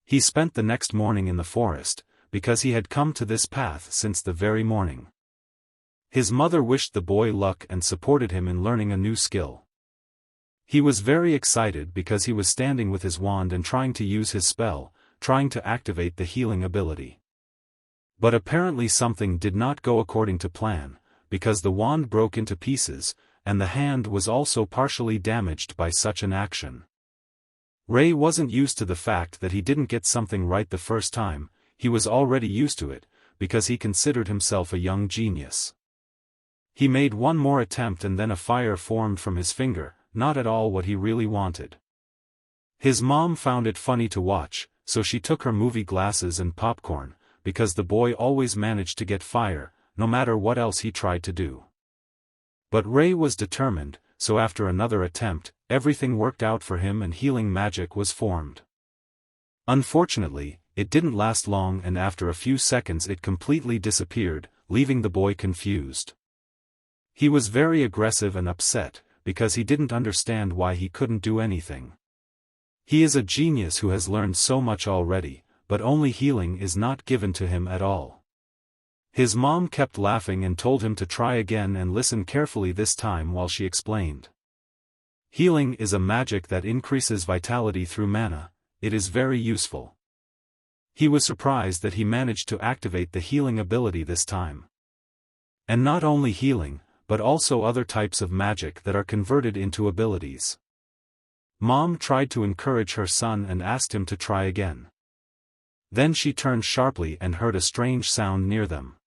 He spent the next morning in the forest, because he had come to this path since the very morning. His mother wished the boy luck and supported him in learning a new skill. He was very excited because he was standing with his wand and trying to use his spell, trying to activate the healing ability. But apparently something did not go according to plan, because the wand broke into pieces, and the hand was also partially damaged by such an action. Rei wasn't used to the fact that he didn't get something right the first time. He was already used to it, because he considered himself a young genius. He made one more attempt and then a fire formed from his finger, not at all what he really wanted. His mom found it funny to watch, so she took her movie glasses and popcorn, because the boy always managed to get fire, no matter what else he tried to do. But Rei was determined, so after another attempt, everything worked out for him and healing magic was formed. Unfortunately, it didn't last long and after a few seconds it completely disappeared, leaving the boy confused. He was very aggressive and upset, because he didn't understand why he couldn't do anything. He is a genius who has learned so much already, but only healing is not given to him at all. His mom kept laughing and told him to try again and listen carefully this time while she explained. Healing is a magic that increases vitality through mana. It is very useful. He was surprised that he managed to activate the healing ability this time. And not only healing, but also other types of magic that are converted into abilities. Mom tried to encourage her son and asked him to try again. Then she turned sharply and heard a strange sound near them.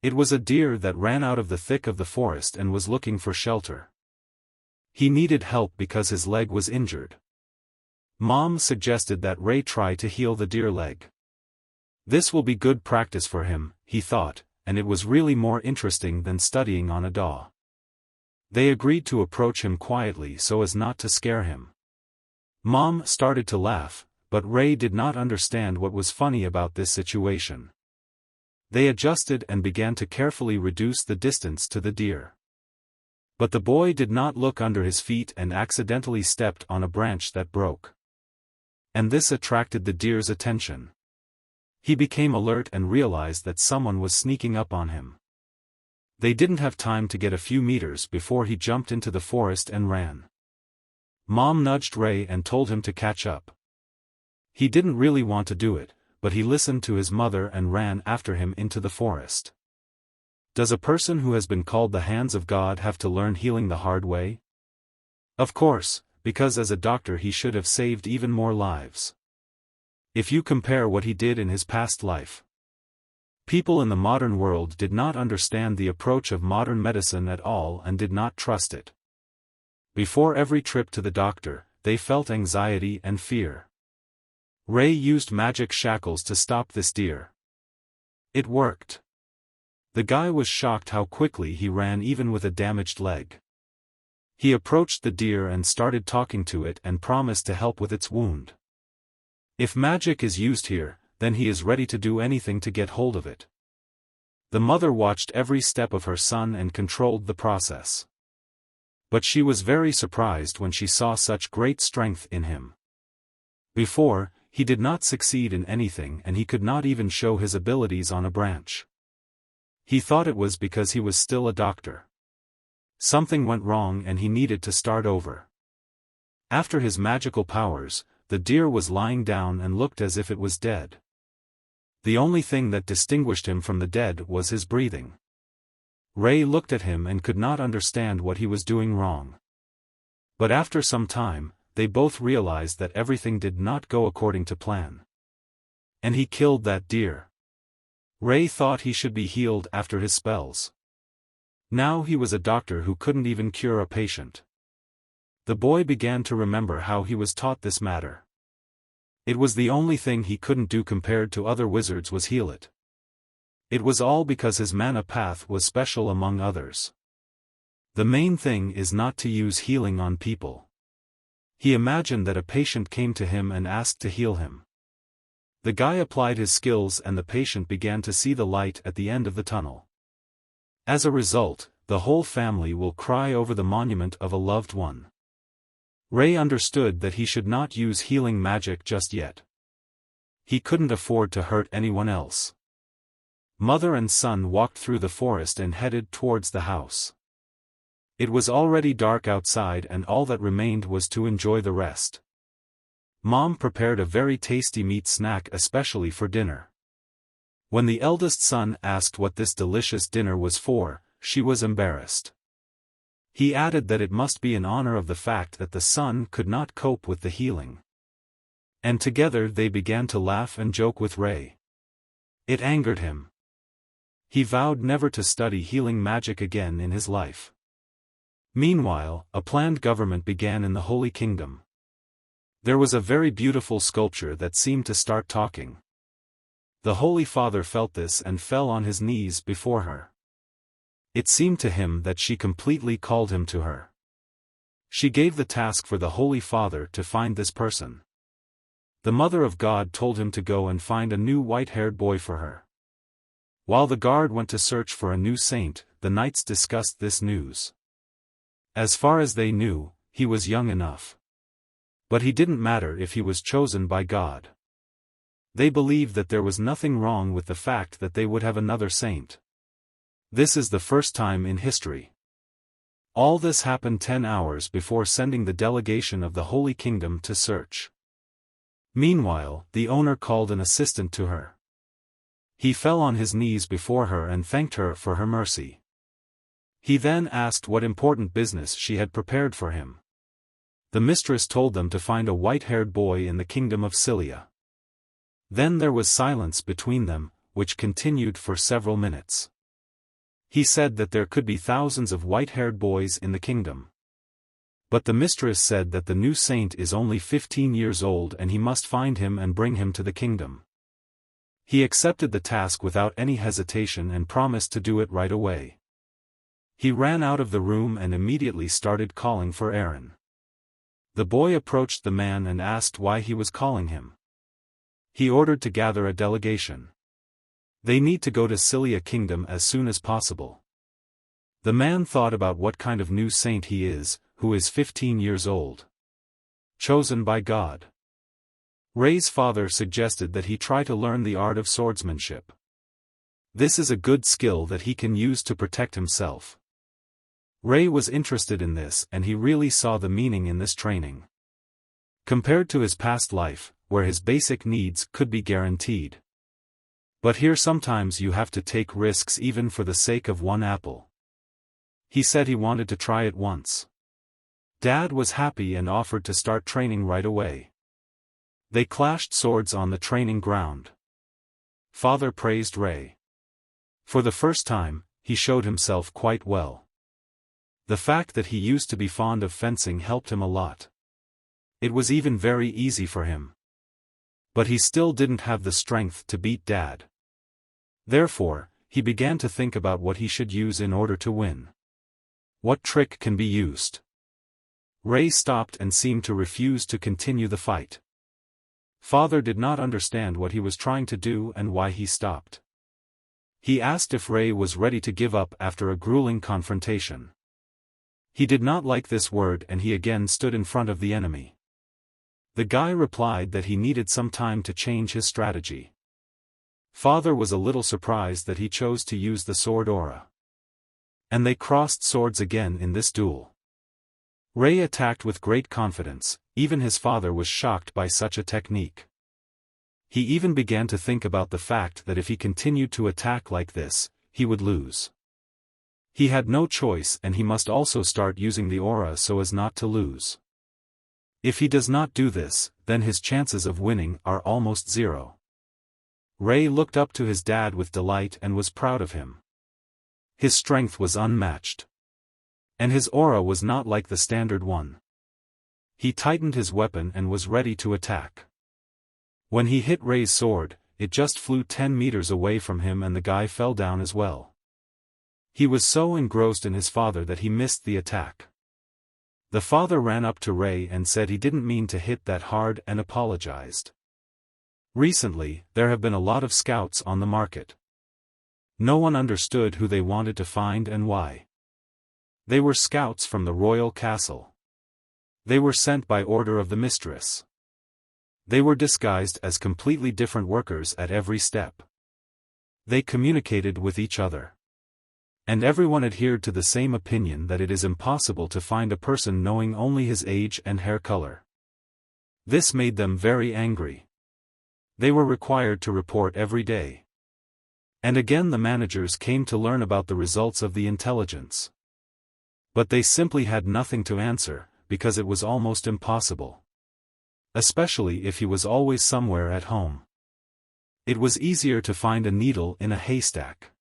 It was a deer that ran out of the thick of the forest and was looking for shelter. He needed help because his leg was injured. Mom suggested that Rei try to heal the deer leg. This will be good practice for him, he thought, and it was really more interesting than studying on a daw. They agreed to approach him quietly so as not to scare him. Mom started to laugh, but Rei did not understand what was funny about this situation. They adjusted and began to carefully reduce the distance to the deer. But the boy did not look under his feet and accidentally stepped on a branch that broke. And this attracted the deer's attention. He became alert and realized that someone was sneaking up on him. They didn't have time to get a few meters before he jumped into the forest and ran. Mom nudged Rei and told him to catch up. He didn't really want to do it, but he listened to his mother and ran after him into the forest. Does a person who has been called the hands of God have to learn healing the hard way? Of course, because as a doctor he should have saved even more lives. If you compare what he did in his past life. People in the modern world did not understand the approach of modern medicine at all and did not trust it. Before every trip to the doctor, they felt anxiety and fear. Rei used magic shackles to stop this deer. It worked. The guy was shocked how quickly he ran even with a damaged leg. He approached the deer and started talking to it and promised to help with its wound. If magic is used here, then he is ready to do anything to get hold of it. The mother watched every step of her son and controlled the process. But she was very surprised when she saw such great strength in him. Before, he did not succeed in anything and he could not even show his abilities on a branch. He thought it was because he was still a doctor. Something went wrong and he needed to start over. After his magical powers, the deer was lying down and looked as if it was dead. The only thing that distinguished him from the dead was his breathing. Rei looked at him and could not understand what he was doing wrong. But after some time, they both realized that everything did not go according to plan. And he killed that deer. Rei thought he should be healed after his spells. Now he was a doctor who couldn't even cure a patient. The boy began to remember how he was taught this matter. It was the only thing he couldn't do compared to other wizards was heal it. It was all because his mana path was special among others. The main thing is not to use healing on people. He imagined that a patient came to him and asked to heal him. The guy applied his skills and the patient began to see the light at the end of the tunnel. As a result, the whole family will cry over the monument of a loved one. Rei understood that he should not use healing magic just yet. He couldn't afford to hurt anyone else. Mother and son walked through the forest and headed towards the house. It was already dark outside and all that remained was to enjoy the rest. Mom prepared a very tasty meat snack especially for dinner. When the eldest son asked what this delicious dinner was for, she was embarrassed. He added that it must be in honor of the fact that the son could not cope with the healing. And together they began to laugh and joke with Ray. It angered him. He vowed never to study healing magic again in his life. Meanwhile, a planned government began in the Holy Kingdom. There was a very beautiful sculpture that seemed to start talking. The Holy Father felt this and fell on his knees before her. It seemed to him that she completely called him to her. She gave the task for the Holy Father to find this person. The Mother of God told him to go and find a new white-haired boy for her. While the guard went to search for a new saint, the knights discussed this news. As far as they knew, he was young enough. But he didn't matter if he was chosen by God. They believed that there was nothing wrong with the fact that they would have another saint. This is the first time in history. All this happened 10 hours before sending the delegation of the Holy Kingdom to search. Meanwhile, the owner called an assistant to her. He fell on his knees before her and thanked her for her mercy. He then asked what important business she had prepared for him. The mistress told them to find a white-haired boy in the kingdom of Cilia. Then there was silence between them, which continued for several minutes. He said that there could be thousands of white-haired boys in the kingdom. But the mistress said that the new saint is only 15 years old and he must find him and bring him to the kingdom. He accepted the task without any hesitation and promised to do it right away. He ran out of the room and immediately started calling for Aaron. The boy approached the man and asked why he was calling him. He ordered to gather a delegation. They need to go to Cilia Kingdom as soon as possible. The man thought about what kind of new saint he is, who is 15 years old. Chosen by God. Ray's father suggested that he try to learn the art of swordsmanship. This is a good skill that he can use to protect himself. Ray was interested in this and he really saw the meaning in this training. Compared to his past life, where his basic needs could be guaranteed. But here sometimes you have to take risks even for the sake of one apple. He said he wanted to try it once. Dad was happy and offered to start training right away. They clashed swords on the training ground. Father praised Ray. For the first time, he showed himself quite well. The fact that he used to be fond of fencing helped him a lot. It was even very easy for him. But he still didn't have the strength to beat Dad. Therefore, he began to think about what he should use in order to win. What trick can be used? Ray stopped and seemed to refuse to continue the fight. Father did not understand what he was trying to do and why he stopped. He asked if Ray was ready to give up after a grueling confrontation. He did not like this word and he again stood in front of the enemy. The guy replied that he needed some time to change his strategy. Father was a little surprised that he chose to use the sword aura. And they crossed swords again in this duel. Ray attacked with great confidence, even his father was shocked by such a technique. He even began to think about the fact that if he continued to attack like this, he would lose. He had no choice and he must also start using the aura so as not to lose. If he does not do this, then his chances of winning are almost zero. Ray looked up to his dad with delight and was proud of him. His strength was unmatched. And his aura was not like the standard one. He tightened his weapon and was ready to attack. When he hit Ray's sword, it just flew 10 meters away from him and the guy fell down as well. He was so engrossed in his father that he missed the attack. The father ran up to Ray and said he didn't mean to hit that hard and apologized. Recently, there have been a lot of scouts on the market. No one understood who they wanted to find and why. They were scouts from the royal castle. They were sent by order of the mistress. They were disguised as completely different workers at every step. They communicated with each other. And everyone adhered to the same opinion that it is impossible to find a person knowing only his age and hair color. This made them very angry. They were required to report every day. And again the managers came to learn about the results of the intelligence. But they simply had nothing to answer, because it was almost impossible. Especially if he was always somewhere at home. It was easier to find a needle in a haystack.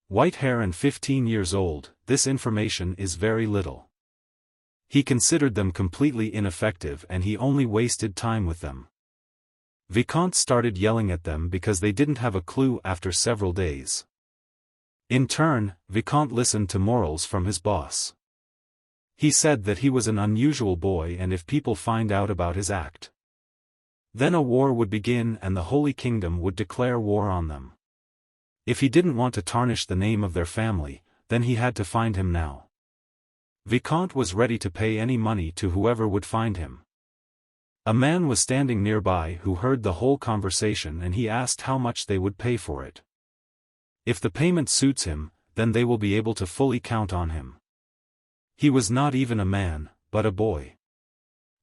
White hair and 15 years old, this information is very little. He considered them completely ineffective and he only wasted time with them. Vicomte started yelling at them because they didn't have a clue after several days. In turn, Vicomte listened to morals from his boss. He said that he was an unusual boy and if people find out about his act, then a war would begin and the Holy Kingdom would declare war on them. If he didn't want to tarnish the name of their family, then he had to find him now. Vicomte was ready to pay any money to whoever would find him. A man was standing nearby who heard the whole conversation and he asked how much they would pay for it. If the payment suits him, then they will be able to fully count on him. He was not even a man, but a boy.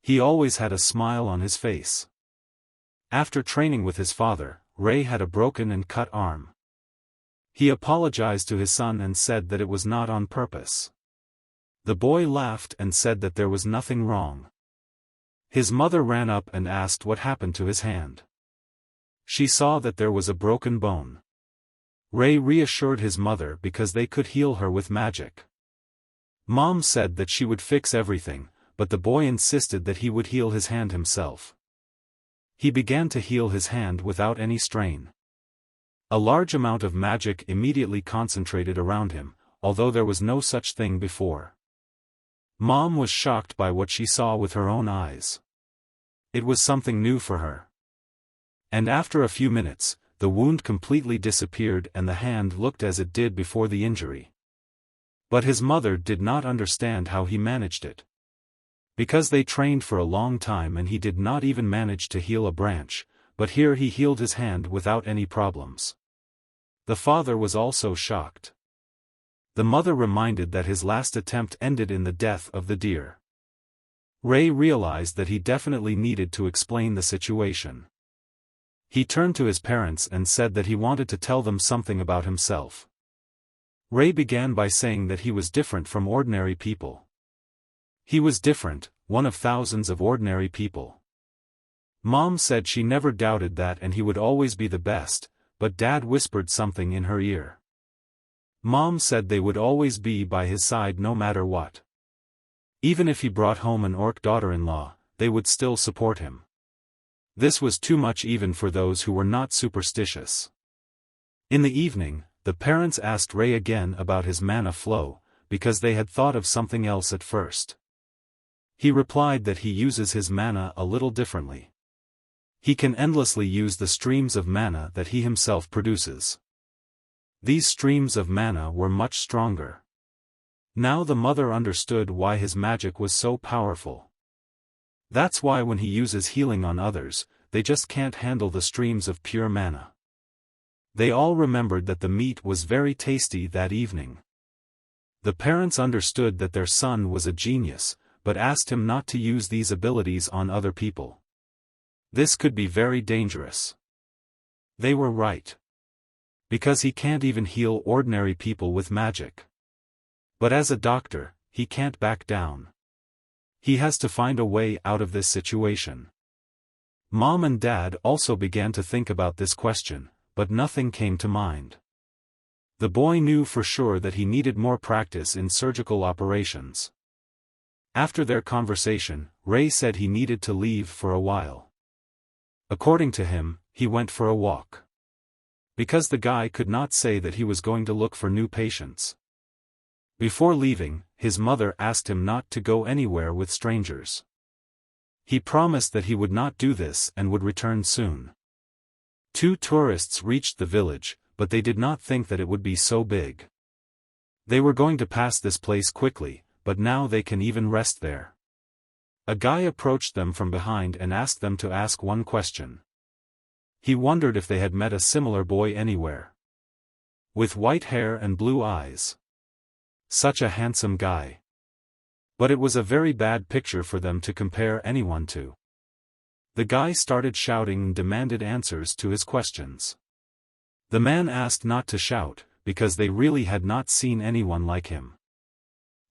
He always had a smile on his face. After training with his father, Ray had a broken and cut arm. He apologized to his son and said that it was not on purpose. The boy laughed and said that there was nothing wrong. His mother ran up and asked what happened to his hand. She saw that there was a broken bone. Ray reassured his mother because they could heal her with magic. Mom said that she would fix everything, but the boy insisted that he would heal his hand himself. He began to heal his hand without any strain. A large amount of magic immediately concentrated around him, although there was no such thing before. Mom was shocked by what she saw with her own eyes. It was something new for her. And after a few minutes, the wound completely disappeared and the hand looked as it did before the injury. But his mother did not understand how he managed it. Because they trained for a long time and he did not even manage to heal a branch, but here he healed his hand without any problems. The father was also shocked. The mother reminded that his last attempt ended in the death of the deer. Ray realized that he definitely needed to explain the situation. He turned to his parents and said that he wanted to tell them something about himself. Ray began by saying that he was different from ordinary people. He was different, one of thousands of ordinary people. Mom said she never doubted that and he would always be the best, but Dad whispered something in her ear. Mom said they would always be by his side no matter what. Even if he brought home an orc daughter-in-law, they would still support him. This was too much even for those who were not superstitious. In the evening, the parents asked Ray again about his mana flow, because they had thought of something else at first. He replied that he uses his mana a little differently. He can endlessly use the streams of mana that he himself produces. These streams of mana were much stronger. Now the mother understood why his magic was so powerful. That's why when he uses healing on others, they just can't handle the streams of pure mana. They all remembered that the meat was very tasty that evening. The parents understood that their son was a genius, but asked him not to use these abilities on other people. This could be very dangerous. They were right. Because he can't even heal ordinary people with magic. But as a doctor, he can't back down. He has to find a way out of this situation. Mom and Dad also began to think about this question, but nothing came to mind. The boy knew for sure that he needed more practice in surgical operations. After their conversation, Ray said he needed to leave for a while. According to him, he went for a walk. Because the guy could not say that he was going to look for new patients. Before leaving, his mother asked him not to go anywhere with strangers. He promised that he would not do this and would return soon. 2 tourists reached the village, but they did not think that it would be so big. They were going to pass this place quickly, but now they can even rest there. A guy approached them from behind and asked them to ask one question. He wondered if they had met a similar boy anywhere. With white hair and blue eyes. Such a handsome guy. But it was a very bad picture for them to compare anyone to. The guy started shouting and demanded answers to his questions. The man asked not to shout, because they really had not seen anyone like him.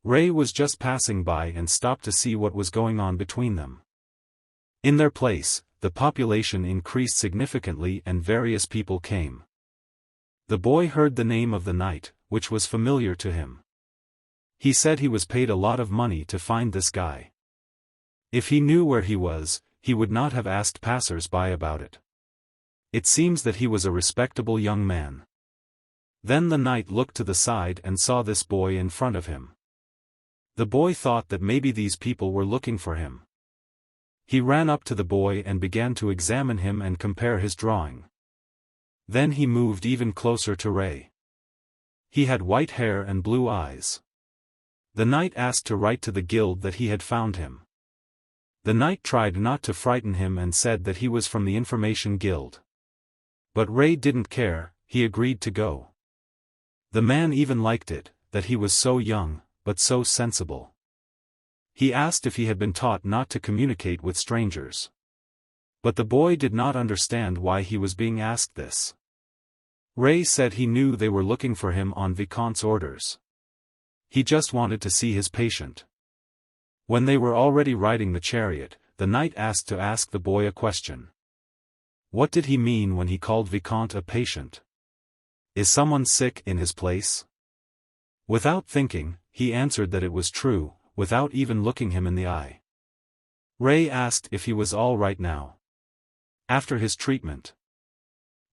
Ray was just passing by and stopped to see what was going on between them. In their place, the population increased significantly and various people came. The boy heard the name of the knight, which was familiar to him. He said he was paid a lot of money to find this guy. If he knew where he was, he would not have asked passers-by about it. It seems that he was a respectable young man. Then the knight looked to the side and saw this boy in front of him. The boy thought that maybe these people were looking for him. He ran up to the boy and began to examine him and compare his drawing. Then he moved even closer to Ray. He had white hair and blue eyes. The knight asked to write to the guild that he had found him. The knight tried not to frighten him and said that he was from the Information Guild. But Ray didn't care, he agreed to go. The man even liked it, that he was so young, but so sensible. He asked if he had been taught not to communicate with strangers. But the boy did not understand why he was being asked this. Ray said he knew they were looking for him on Vicomte's orders. He just wanted to see his patient. When they were already riding the chariot, the knight asked to ask the boy a question. What did he mean when he called Vicomte a patient? Is someone sick in his place? Without thinking, he answered that it was true, without even looking him in the eye. Ray asked if he was all right now. After his treatment.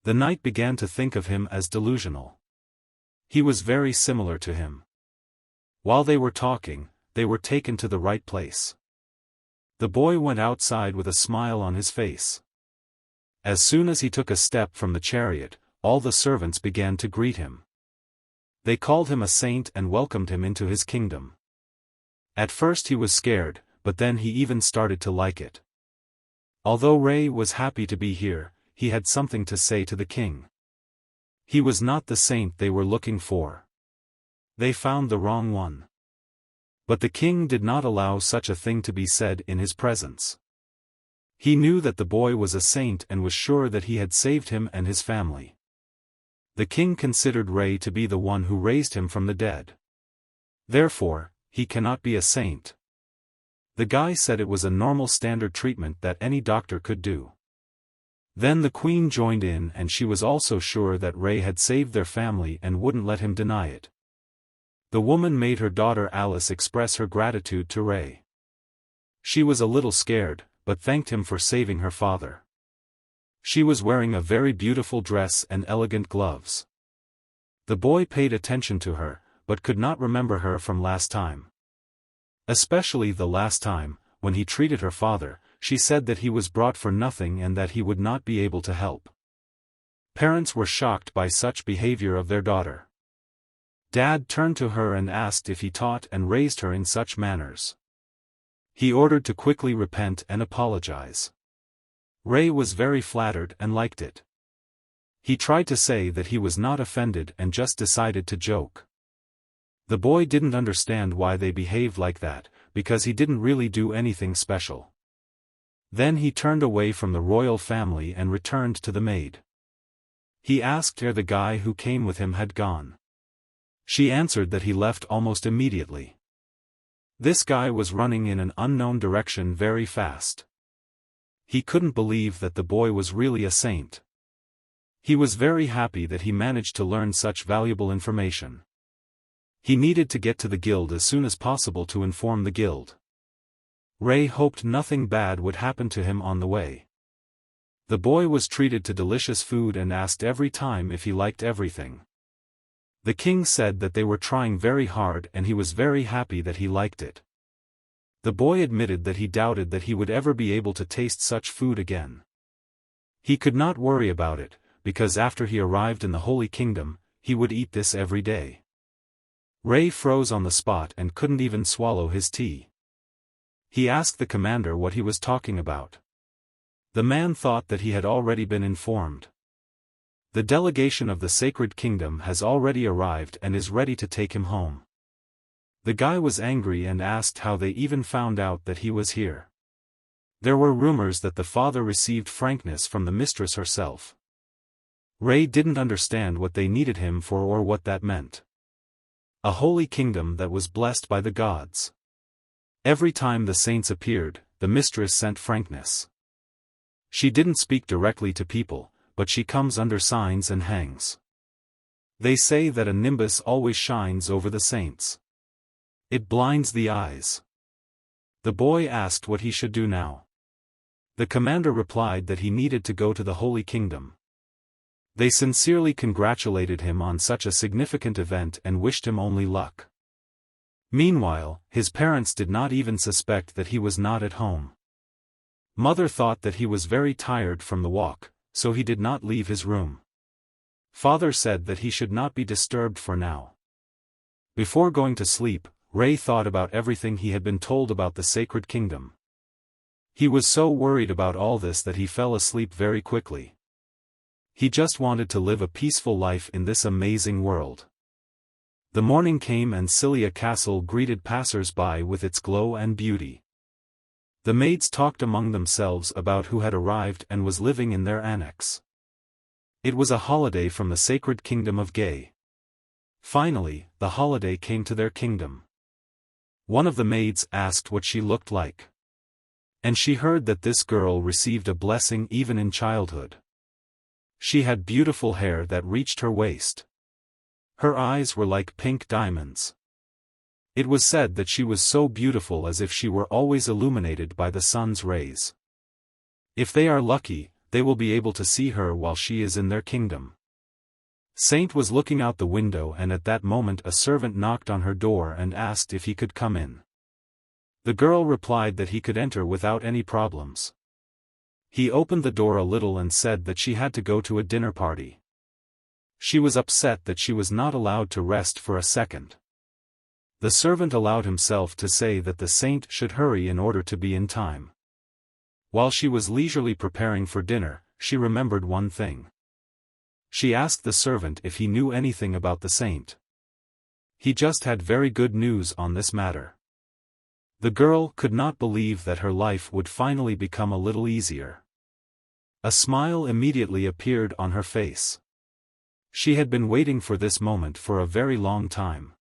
The knight began to think of him as delusional. He was very similar to him. While they were talking, they were taken to the right place. The boy went outside with a smile on his face. As soon as he took a step from the chariot, all the servants began to greet him. They called him a saint and welcomed him into his kingdom. At first he was scared, but then he even started to like it. Although Ray was happy to be here, he had something to say to the king. He was not the saint they were looking for. They found the wrong one. But the king did not allow such a thing to be said in his presence. He knew that the boy was a saint and was sure that he had saved him and his family. The king considered Ray to be the one who raised him from the dead. Therefore, he cannot be a saint. The guy said it was a normal standard treatment that any doctor could do. Then the queen joined in and she was also sure that Ray had saved their family and wouldn't let him deny it. The woman made her daughter Alice express her gratitude to Ray. She was a little scared, but thanked him for saving her father. She was wearing a very beautiful dress and elegant gloves. The boy paid attention to her, but could not remember her from last time. Especially the last time, when he treated her father, she said that he was brought for nothing and that he would not be able to help. Parents were shocked by such behavior of their daughter. Dad turned to her and asked if he taught and raised her in such manners. He ordered to quickly repent and apologize. Ray was very flattered and liked it. He tried to say that he was not offended and just decided to joke. The boy didn't understand why they behaved like that, because he didn't really do anything special. Then he turned away from the royal family and returned to the maid. He asked her the guy who came with him had gone. She answered that he left almost immediately. This guy was running in an unknown direction very fast. He couldn't believe that the boy was really a saint. He was very happy that he managed to learn such valuable information. He needed to get to the guild as soon as possible to inform the guild. Ray hoped nothing bad would happen to him on the way. The boy was treated to delicious food and asked every time if he liked everything. The king said that they were trying very hard and he was very happy that he liked it. The boy admitted that he doubted that he would ever be able to taste such food again. He could not worry about it, because after he arrived in the Holy Kingdom, he would eat this every day. Ray froze on the spot and couldn't even swallow his tea. He asked the commander what he was talking about. The man thought that he had already been informed. The delegation of the Sacred Kingdom has already arrived and is ready to take him home. The guy was angry and asked how they even found out that he was here. There were rumors that the father received frankness from the mistress herself. Ray didn't understand what they needed him for or what that meant. A holy kingdom that was blessed by the gods. Every time the saints appeared, the mistress sent frankness. She didn't speak directly to people, but she comes under signs and hangs. They say that a nimbus always shines over the saints. It blinds the eyes. The boy asked what he should do now. The commander replied that he needed to go to the Holy Kingdom. They sincerely congratulated him on such a significant event and wished him only luck. Meanwhile, his parents did not even suspect that he was not at home. Mother thought that he was very tired from the walk, so he did not leave his room. Father said that he should not be disturbed for now. Before going to sleep, Ray thought about everything he had been told about the Sacred Kingdom. He was so worried about all this that he fell asleep very quickly. He just wanted to live a peaceful life in this amazing world. The morning came and Cilia Castle greeted passers-by with its glow and beauty. The maids talked among themselves about who had arrived and was living in their annex. It was a holiday from the Sacred Kingdom of Gay. Finally, the holiday came to their kingdom. One of the maids asked what she looked like. And she heard that this girl received a blessing even in childhood. She had beautiful hair that reached her waist. Her eyes were like pink diamonds. It was said that she was so beautiful as if she were always illuminated by the sun's rays. If they are lucky, they will be able to see her while she is in their kingdom. Saint was looking out the window and at that moment a servant knocked on her door and asked if he could come in. The girl replied that he could enter without any problems. He opened the door a little and said that she had to go to a dinner party. She was upset that she was not allowed to rest for a second. The servant allowed himself to say that the saint should hurry in order to be in time. While she was leisurely preparing for dinner, she remembered one thing. She asked the servant if he knew anything about the saint. He just had very good news on this matter. The girl could not believe that her life would finally become a little easier. A smile immediately appeared on her face. She had been waiting for this moment for a very long time.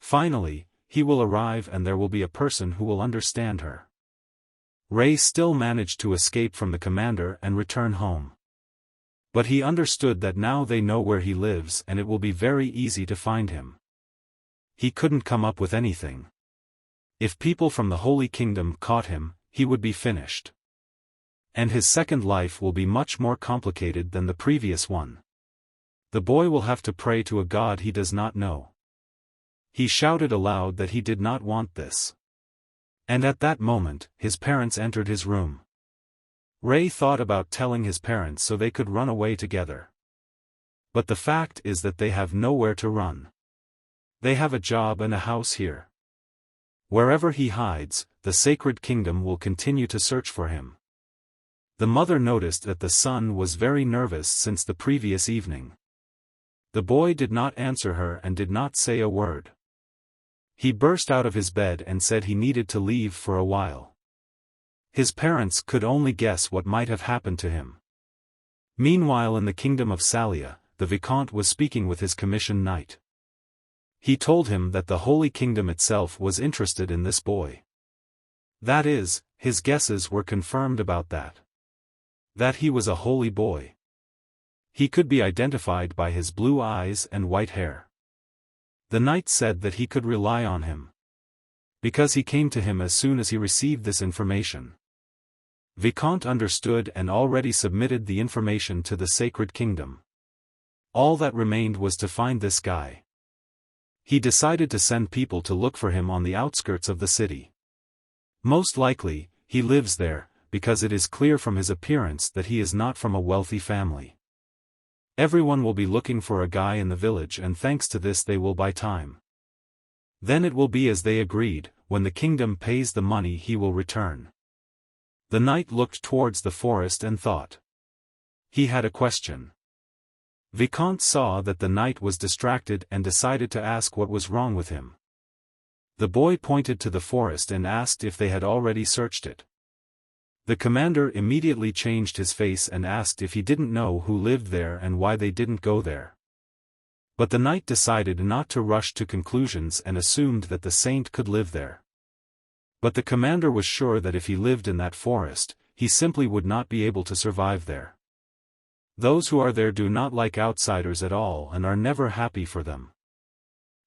Finally, he will arrive and there will be a person who will understand her. Ray still managed to escape from the commander and return home. But he understood that now they know where he lives and it will be very easy to find him. He couldn't come up with anything. If people from the Holy Kingdom caught him, he would be finished. And his second life will be much more complicated than the previous one. The boy will have to pray to a god he does not know. He shouted aloud that he did not want this. And at that moment, his parents entered his room. Ray thought about telling his parents so they could run away together. But the fact is that they have nowhere to run. They have a job and a house here. Wherever he hides, the Sacred Kingdom will continue to search for him. The mother noticed that the son was very nervous since the previous evening. The boy did not answer her and did not say a word. He burst out of his bed and said he needed to leave for a while. His parents could only guess what might have happened to him. Meanwhile in the kingdom of Salia, the Vicomte was speaking with his commissioned knight. He told him that the Holy Kingdom itself was interested in this boy. That is, his guesses were confirmed about that. That he was a holy boy. He could be identified by his blue eyes and white hair. The knight said that he could rely on him. Because he came to him as soon as he received this information. Vicomte understood and already submitted the information to the Sacred Kingdom. All that remained was to find this guy. He decided to send people to look for him on the outskirts of the city. Most likely, he lives there, because it is clear from his appearance that he is not from a wealthy family. Everyone will be looking for a guy in the village and thanks to this they will buy time. Then it will be as they agreed, when the kingdom pays the money he will return. The knight looked towards the forest and thought. He had a question. Vicomte saw that the knight was distracted and decided to ask what was wrong with him. The boy pointed to the forest and asked if they had already searched it. The commander immediately changed his face and asked if he didn't know who lived there and why they didn't go there. But the knight decided not to rush to conclusions and assumed that the saint could live there. But the commander was sure that if he lived in that forest, he simply would not be able to survive there. Those who are there do not like outsiders at all and are never happy for them.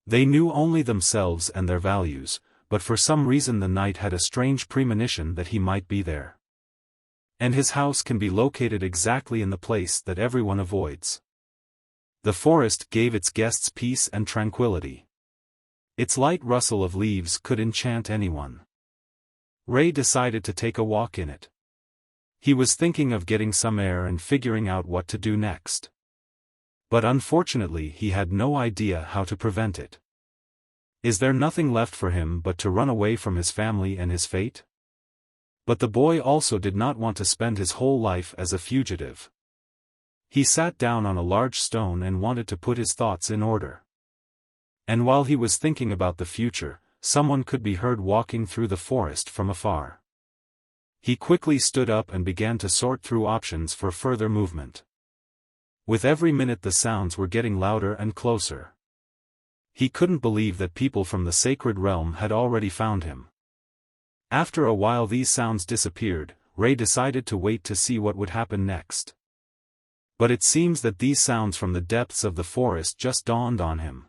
They knew only themselves and their values, but for some reason the knight had a strange premonition that he might be there. And his house can be located exactly in the place that everyone avoids. The forest gave its guests peace and tranquility. Its light rustle of leaves could enchant anyone. Ray decided to take a walk in it. He was thinking of getting some air and figuring out what to do next. But unfortunately he had no idea how to prevent it. Is there nothing left for him but to run away from his family and his fate? But the boy also did not want to spend his whole life as a fugitive. He sat down on a large stone and wanted to put his thoughts in order. And while he was thinking about the future, someone could be heard walking through the forest from afar. He quickly stood up and began to sort through options for further movement. With every minute the sounds were getting louder and closer. He couldn't believe that people from the sacred realm had already found him. After a while these sounds disappeared. Ray decided to wait to see what would happen next. But it seems that these sounds from the depths of the forest just dawned on him.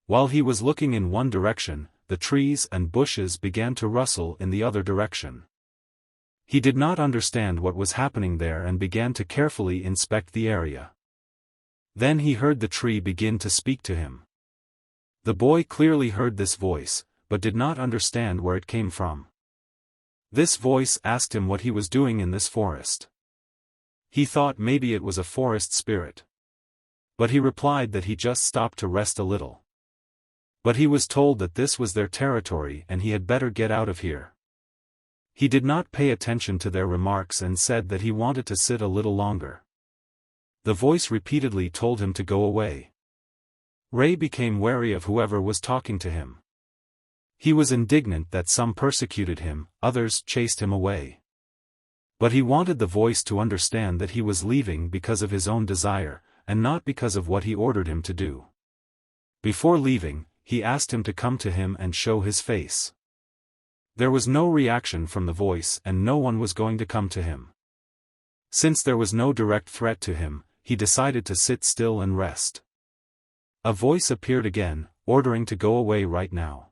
While he was looking in one direction, the trees and bushes began to rustle in the other direction. He did not understand what was happening there and began to carefully inspect the area. Then he heard the tree begin to speak to him. The boy clearly heard this voice, but did not understand where it came from. This voice asked him what he was doing in this forest. He thought maybe it was a forest spirit. But he replied that he just stopped to rest a little. But he was told that this was their territory and he had better get out of here. He did not pay attention to their remarks and said that he wanted to sit a little longer. The voice repeatedly told him to go away. Ray became wary of whoever was talking to him. He was indignant that some persecuted him, others chased him away. But he wanted the voice to understand that he was leaving because of his own desire, and not because of what he ordered him to do. Before leaving, he asked him to come to him and show his face. There was no reaction from the voice and no one was going to come to him. Since there was no direct threat to him, he decided to sit still and rest. A voice appeared again, ordering to go away right now.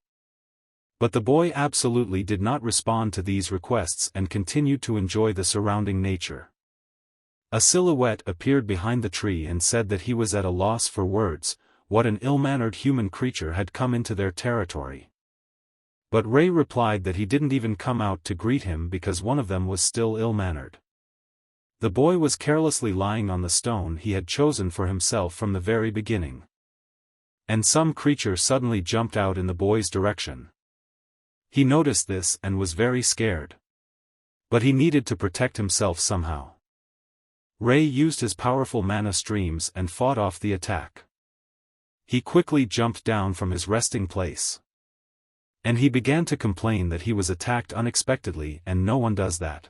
But the boy absolutely did not respond to these requests and continued to enjoy the surrounding nature. A silhouette appeared behind the tree and said that he was at a loss for words. What an ill-mannered human creature had come into their territory. But Ray replied that he didn't even come out to greet him because one of them was still ill-mannered. The boy was carelessly lying on the stone he had chosen for himself from the very beginning. And some creature suddenly jumped out in the boy's direction. He noticed this and was very scared. But he needed to protect himself somehow. Ray used his powerful mana streams and fought off the attack. He quickly jumped down from his resting place. And he began to complain that he was attacked unexpectedly and no one does that.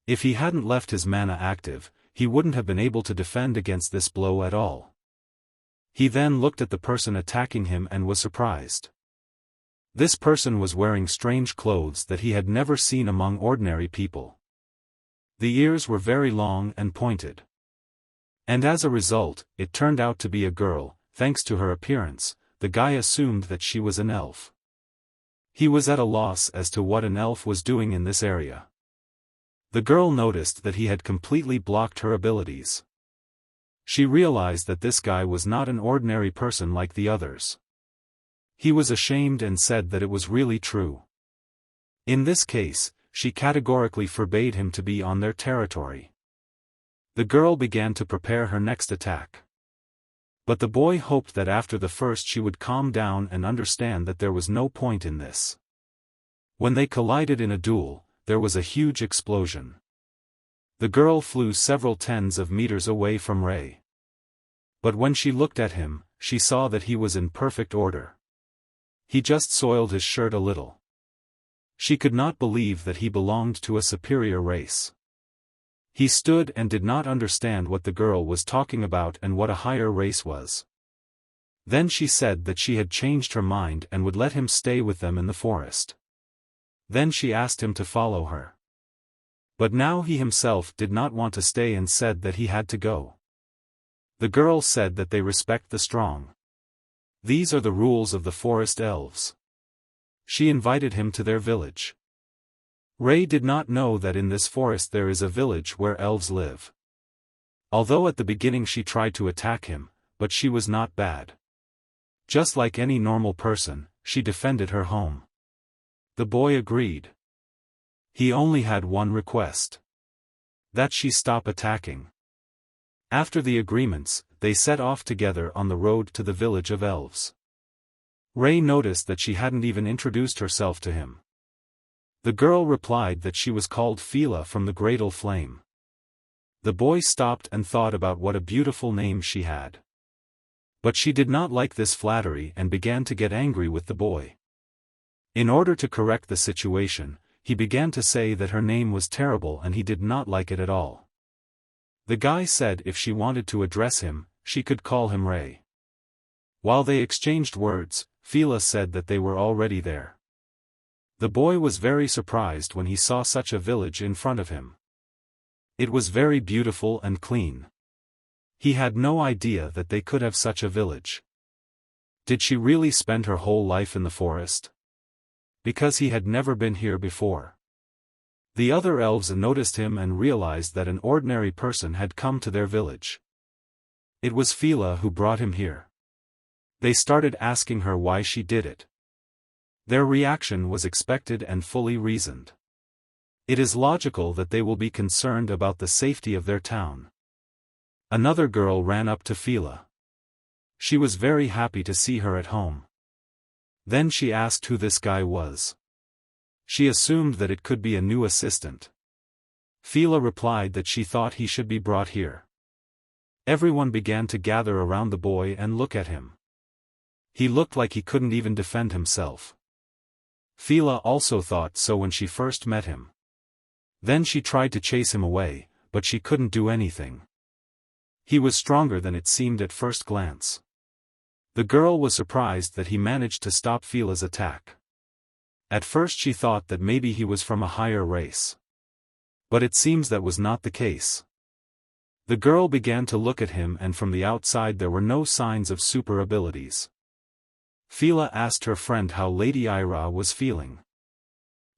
If he hadn't left his mana active, he wouldn't have been able to defend against this blow at all. He then looked at the person attacking him and was surprised. This person was wearing strange clothes that he had never seen among ordinary people. The ears were very long and pointed. And as a result, it turned out to be a girl. Thanks to her appearance, the guy assumed that she was an elf. He was at a loss as to what an elf was doing in this area. The girl noticed that he had completely blocked her abilities. She realized that this guy was not an ordinary person like the others. He was ashamed and said that it was really true. In this case, she categorically forbade him to be on their territory. The girl began to prepare her next attack. But the boy hoped that after the first she would calm down and understand that there was no point in this. When they collided in a duel, there was a huge explosion. The girl flew several tens of meters away from Rei. But when she looked at him, she saw that he was in perfect order. He just soiled his shirt a little. She could not believe that he belonged to a superior race. He stood and did not understand what the girl was talking about and what a higher race was. Then she said that she had changed her mind and would let him stay with them in the forest. Then she asked him to follow her. But now he himself did not want to stay and said that he had to go. The girl said that they respect the strong. These are the rules of the forest elves. She invited him to their village. Rei did not know that in this forest there is a village where elves live. Although at the beginning she tried to attack him, but she was not bad. Just like any normal person, she defended her home. The boy agreed. He only had one request. That she stop attacking. After the agreements, they set off together on the road to the village of elves. Rei noticed that she hadn't even introduced herself to him. The girl replied that she was called Fila from the Cradle Flame. The boy stopped and thought about what a beautiful name she had. But she did not like this flattery and began to get angry with the boy. In order to correct the situation, he began to say that her name was terrible and he did not like it at all. The guy said if she wanted to address him, she could call him Rei. While they exchanged words, Fila said that they were already there. The boy was very surprised when he saw such a village in front of him. It was very beautiful and clean. He had no idea that they could have such a village. Did she really spend her whole life in the forest? Because he had never been here before. The other elves noticed him and realized that an ordinary person had come to their village. It was Fila who brought him here. They started asking her why she did it. Their reaction was expected and fully reasoned. It is logical that they will be concerned about the safety of their town. Another girl ran up to Fila. She was very happy to see her at home. Then she asked who this guy was. She assumed that it could be a new assistant. Fila replied that she thought he should be brought here. Everyone began to gather around the boy and look at him. He looked like he couldn't even defend himself. Fila also thought so when she first met him. Then she tried to chase him away, but she couldn't do anything. He was stronger than it seemed at first glance. The girl was surprised that he managed to stop Fila's attack. At first she thought that maybe he was from a higher race. But it seems that was not the case. The girl began to look at him and from the outside there were no signs of super abilities. Fila asked her friend how Lady Ira was feeling.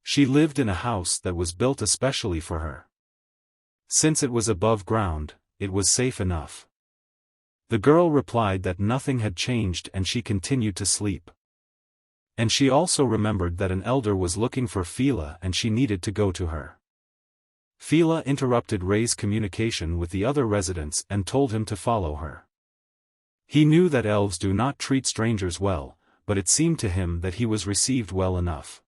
She lived in a house that was built especially for her. Since it was above ground, it was safe enough. The girl replied that nothing had changed and she continued to sleep. And she also remembered that an elder was looking for Fila and she needed to go to her. Fila interrupted Rei's communication with the other residents and told him to follow her. He knew that elves do not treat strangers well, but it seemed to him that he was received well enough.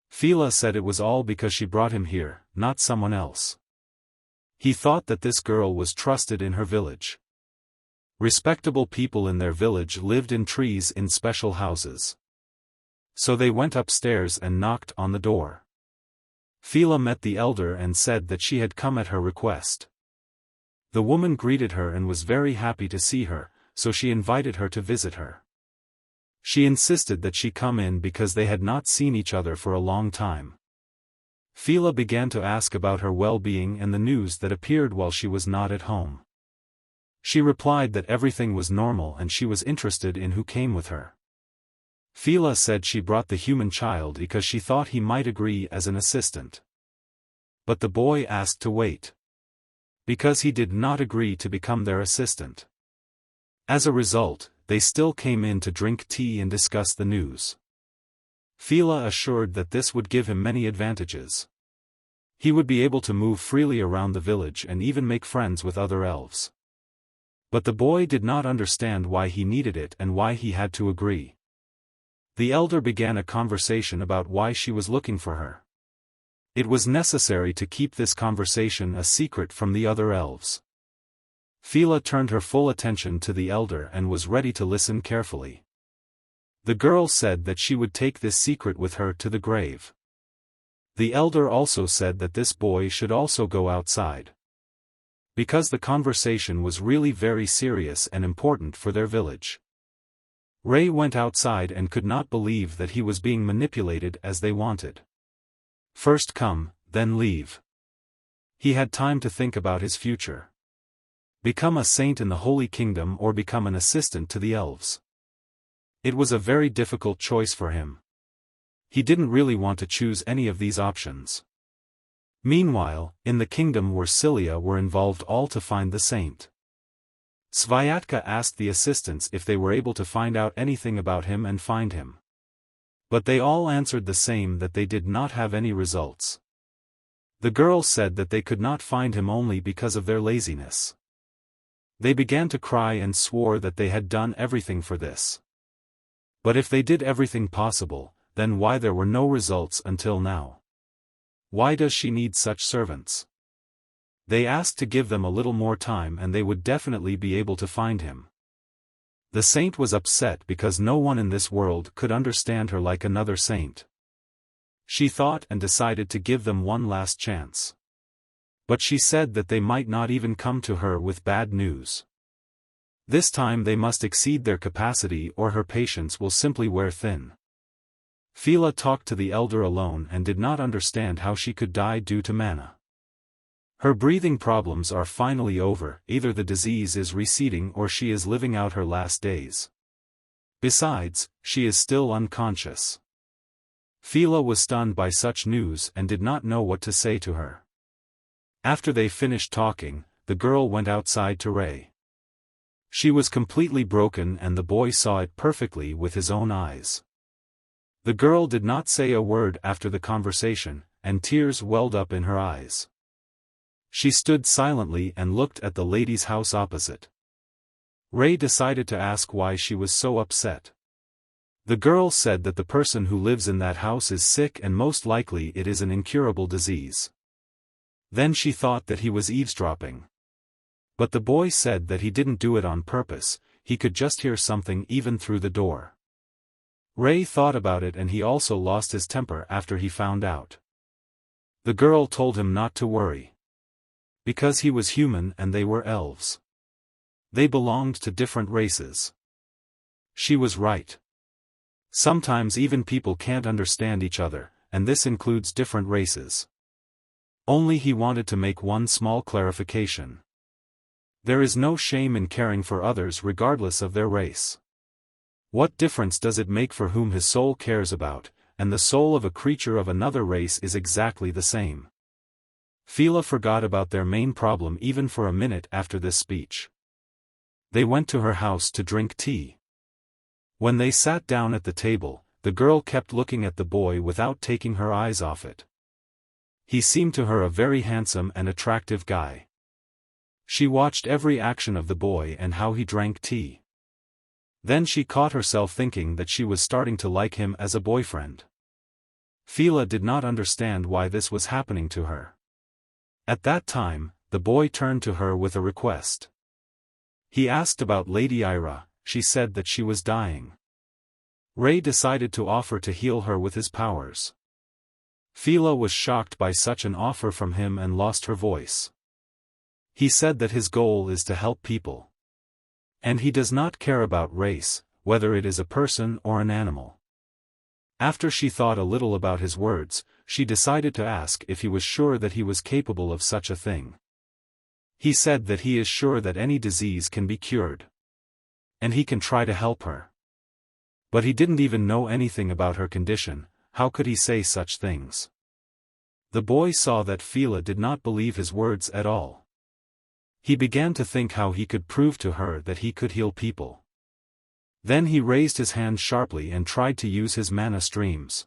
Fila said it was all because she brought him here, not someone else. He thought that this girl was trusted in her village. Respectable people in their village lived in trees in special houses. So they went upstairs and knocked on the door. Fila met the elder and said that she had come at her request. The woman greeted her and was very happy to see her, so she invited her to visit her. She insisted that she come in because they had not seen each other for a long time. Fila began to ask about her well-being and the news that appeared while she was not at home. She replied that everything was normal and she was interested in who came with her. Fila said she brought the human child because she thought he might agree as an assistant. But the boy asked to wait. Because he did not agree to become their assistant. As a result, they still came in to drink tea and discuss the news. Fila assured that this would give him many advantages. He would be able to move freely around the village and even make friends with other elves. But the boy did not understand why he needed it and why he had to agree. The elder began a conversation about why she was looking for her. It was necessary to keep this conversation a secret from the other elves. Fila turned her full attention to the elder and was ready to listen carefully. The girl said that she would take this secret with her to the grave. The elder also said that this boy should also go outside, because the conversation was really very serious and important for their village. Ray went outside and could not believe that he was being manipulated as they wanted. First come, then leave. He had time to think about his future. Become a saint in the Holy Kingdom or become an assistant to the elves. It was a very difficult choice for him. He didn't really want to choose any of these options. Meanwhile, in the kingdom where Cilia were involved all to find the saint. Svayatka asked the assistants if they were able to find out anything about him and find him. But they all answered the same, that they did not have any results. The girl said that they could not find him only because of their laziness. They began to cry and swore that they had done everything for this. But if they did everything possible, then why there were no results until now? Why does she need such servants? They asked to give them a little more time and they would definitely be able to find him. The saint was upset because no one in this world could understand her like another saint. She thought and decided to give them one last chance. But she said that they might not even come to her with bad news. This time they must exceed their capacity or her patience will simply wear thin. Fila talked to the elder alone and did not understand how she could die due to mana. Her breathing problems are finally over, either the disease is receding or she is living out her last days. Besides, she is still unconscious. Fila was stunned by such news and did not know what to say to her. After they finished talking, the girl went outside to Ray. She was completely broken and the boy saw it perfectly with his own eyes. The girl did not say a word after the conversation, and tears welled up in her eyes. She stood silently and looked at the lady's house opposite. Ray decided to ask why she was so upset. The girl said that the person who lives in that house is sick and most likely it is an incurable disease. Then she thought that he was eavesdropping. But the boy said that he didn't do it on purpose, he could just hear something even through the door. Ray thought about it and he also lost his temper after he found out. The girl told him not to worry. Because he was human and they were elves. They belonged to different races. She was right. Sometimes even people can't understand each other, and this includes different races. Only he wanted to make one small clarification. There is no shame in caring for others regardless of their race. What difference does it make for whom his soul cares about, and the soul of a creature of another race is exactly the same. Fila forgot about their main problem even for a minute after this speech. They went to her house to drink tea. When they sat down at the table, the girl kept looking at the boy without taking her eyes off it. He seemed to her a very handsome and attractive guy. She watched every action of the boy and how he drank tea. Then she caught herself thinking that she was starting to like him as a boyfriend. Fila did not understand why this was happening to her. At that time, the boy turned to her with a request. He asked about Lady Ira. She said that she was dying. Ray decided to offer to heal her with his powers. Fila was shocked by such an offer from him and lost her voice. He said that his goal is to help people. And he does not care about race, whether it is a person or an animal. After she thought a little about his words, she decided to ask if he was sure that he was capable of such a thing. He said that he is sure that any disease can be cured. And he can try to help her. But he didn't even know anything about her condition, how could he say such things? The boy saw that Fila did not believe his words at all. He began to think how he could prove to her that he could heal people. Then he raised his hand sharply and tried to use his mana streams.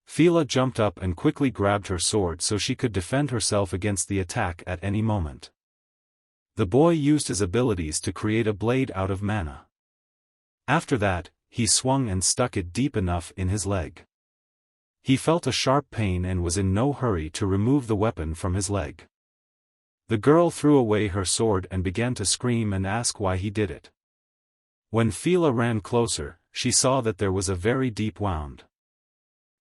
Fila jumped up and quickly grabbed her sword so she could defend herself against the attack at any moment. The boy used his abilities to create a blade out of mana. After that, he swung and stuck it deep enough in his leg. He felt a sharp pain and was in no hurry to remove the weapon from his leg. The girl threw away her sword and began to scream and ask why he did it. When Fila ran closer, she saw that there was a very deep wound.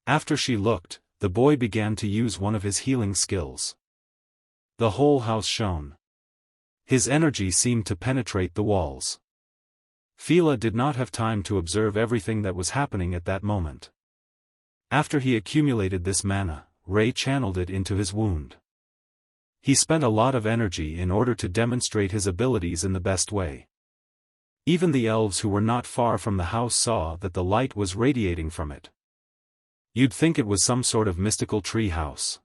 After she looked, the boy began to use one of his healing skills. The whole house shone. His energy seemed to penetrate the walls. Fila did not have time to observe everything that was happening at that moment. After he accumulated this mana, Rei channeled it into his wound. He spent a lot of energy in order to demonstrate his abilities in the best way. Even the elves who were not far from the house saw that the light was radiating from it. You'd think it was some sort of mystical tree house.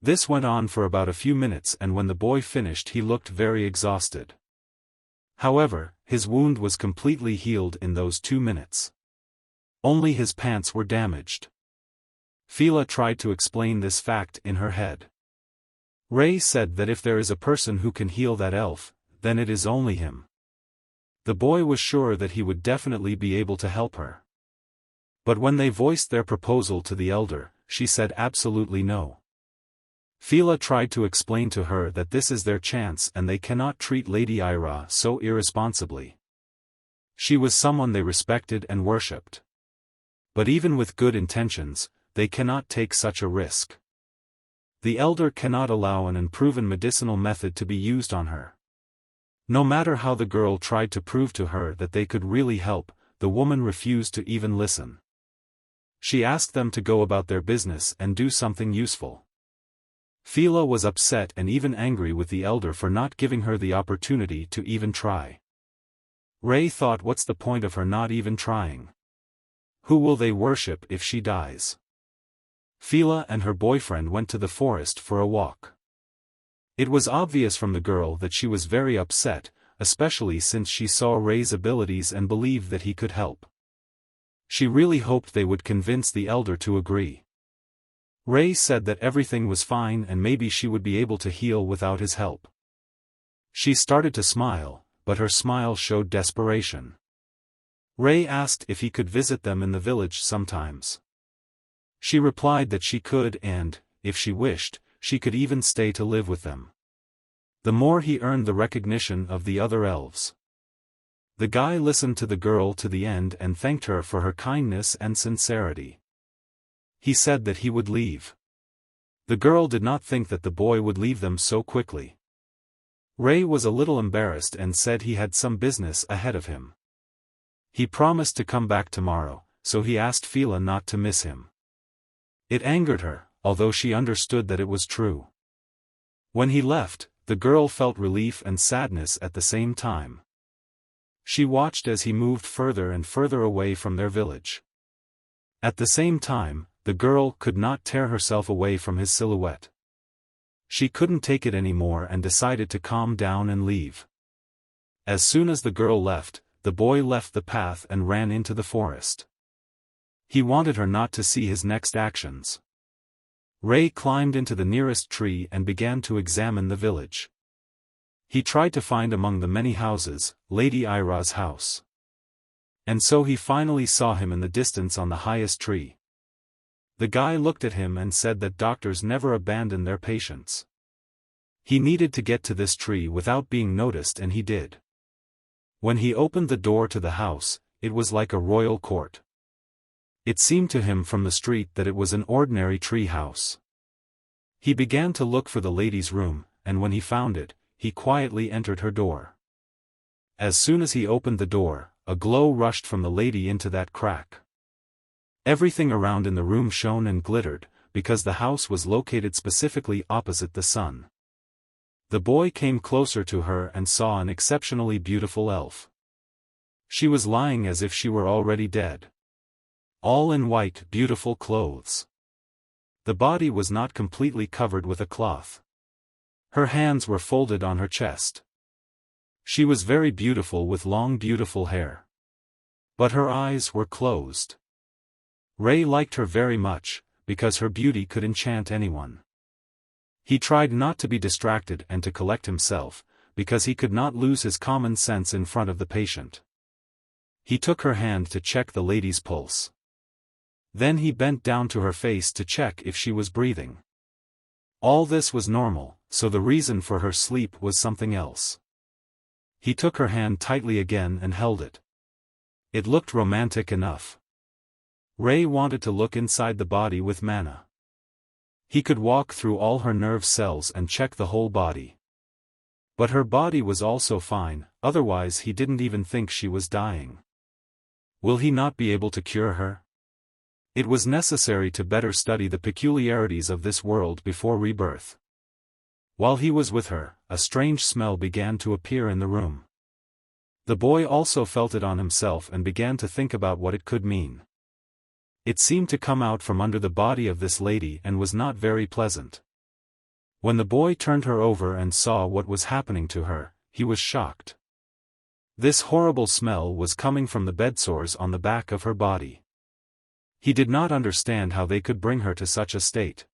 This went on for about a few minutes, and when the boy finished he looked very exhausted. However, his wound was completely healed in those 2 minutes. Only his pants were damaged. Fila tried to explain this fact in her head. Rei said that if there is a person who can heal that elf, then it is only him. The boy was sure that he would definitely be able to help her. But when they voiced their proposal to the elder, she said absolutely no. Fila tried to explain to her that this is their chance and they cannot treat Lady Ira so irresponsibly. She was someone they respected and worshipped. But even with good intentions, they cannot take such a risk. The elder cannot allow an unproven medicinal method to be used on her. No matter how the girl tried to prove to her that they could really help, the woman refused to even listen. She asked them to go about their business and do something useful. Fila was upset and even angry with the elder for not giving her the opportunity to even try. Rei thought, what's the point of her not even trying? Who will they worship if she dies? Fila and her boyfriend went to the forest for a walk. It was obvious from the girl that she was very upset, especially since she saw Rei's abilities and believed that he could help. She really hoped they would convince the elder to agree. Rei said that everything was fine and maybe she would be able to heal without his help. She started to smile, but her smile showed desperation. Rei asked if he could visit them in the village sometimes. She replied that she could and, if she wished, she could even stay to live with them. The more he earned the recognition of the other elves. The guy listened to the girl to the end and thanked her for her kindness and sincerity. He said that he would leave. The girl did not think that the boy would leave them so quickly. Rei was a little embarrassed and said he had some business ahead of him. He promised to come back tomorrow, so he asked Fila not to miss him. It angered her, although she understood that it was true. When he left, the girl felt relief and sadness at the same time. She watched as he moved further and further away from their village. At the same time, the girl could not tear herself away from his silhouette. She couldn't take it anymore and decided to calm down and leave. As soon as the girl left, the boy left the path and ran into the forest. He wanted her not to see his next actions. Rei climbed into the nearest tree and began to examine the village. He tried to find among the many houses, Lady Ira's house. And so he finally saw him in the distance on the highest tree. The guy looked at him and said that doctors never abandon their patients. He needed to get to this tree without being noticed, and he did. When he opened the door to the house, it was like a royal court. It seemed to him from the street that it was an ordinary tree house. He began to look for the lady's room, and when he found it, he quietly entered her door. As soon as he opened the door, a glow rushed from the lady into that crack. Everything around in the room shone and glittered, because the house was located specifically opposite the sun. The boy came closer to her and saw an exceptionally beautiful elf. She was lying as if she were already dead. All in white, beautiful clothes. The body was not completely covered with a cloth. Her hands were folded on her chest. She was very beautiful with long beautiful hair. But her eyes were closed. Rei liked her very much, because her beauty could enchant anyone. He tried not to be distracted and to collect himself, because he could not lose his common sense in front of the patient. He took her hand to check the lady's pulse. Then he bent down to her face to check if she was breathing. All this was normal, so the reason for her sleep was something else. He took her hand tightly again and held it. It looked romantic enough. Ray wanted to look inside the body with Manhwa. He could walk through all her nerve cells and check the whole body. But her body was also fine, otherwise he didn't even think she was dying. Will he not be able to cure her? It was necessary to better study the peculiarities of this world before rebirth. While he was with her, a strange smell began to appear in the room. The boy also felt it on himself and began to think about what it could mean. It seemed to come out from under the body of this lady and was not very pleasant. When the boy turned her over and saw what was happening to her, he was shocked. This horrible smell was coming from the bedsores on the back of her body. He did not understand how they could bring her to such a state.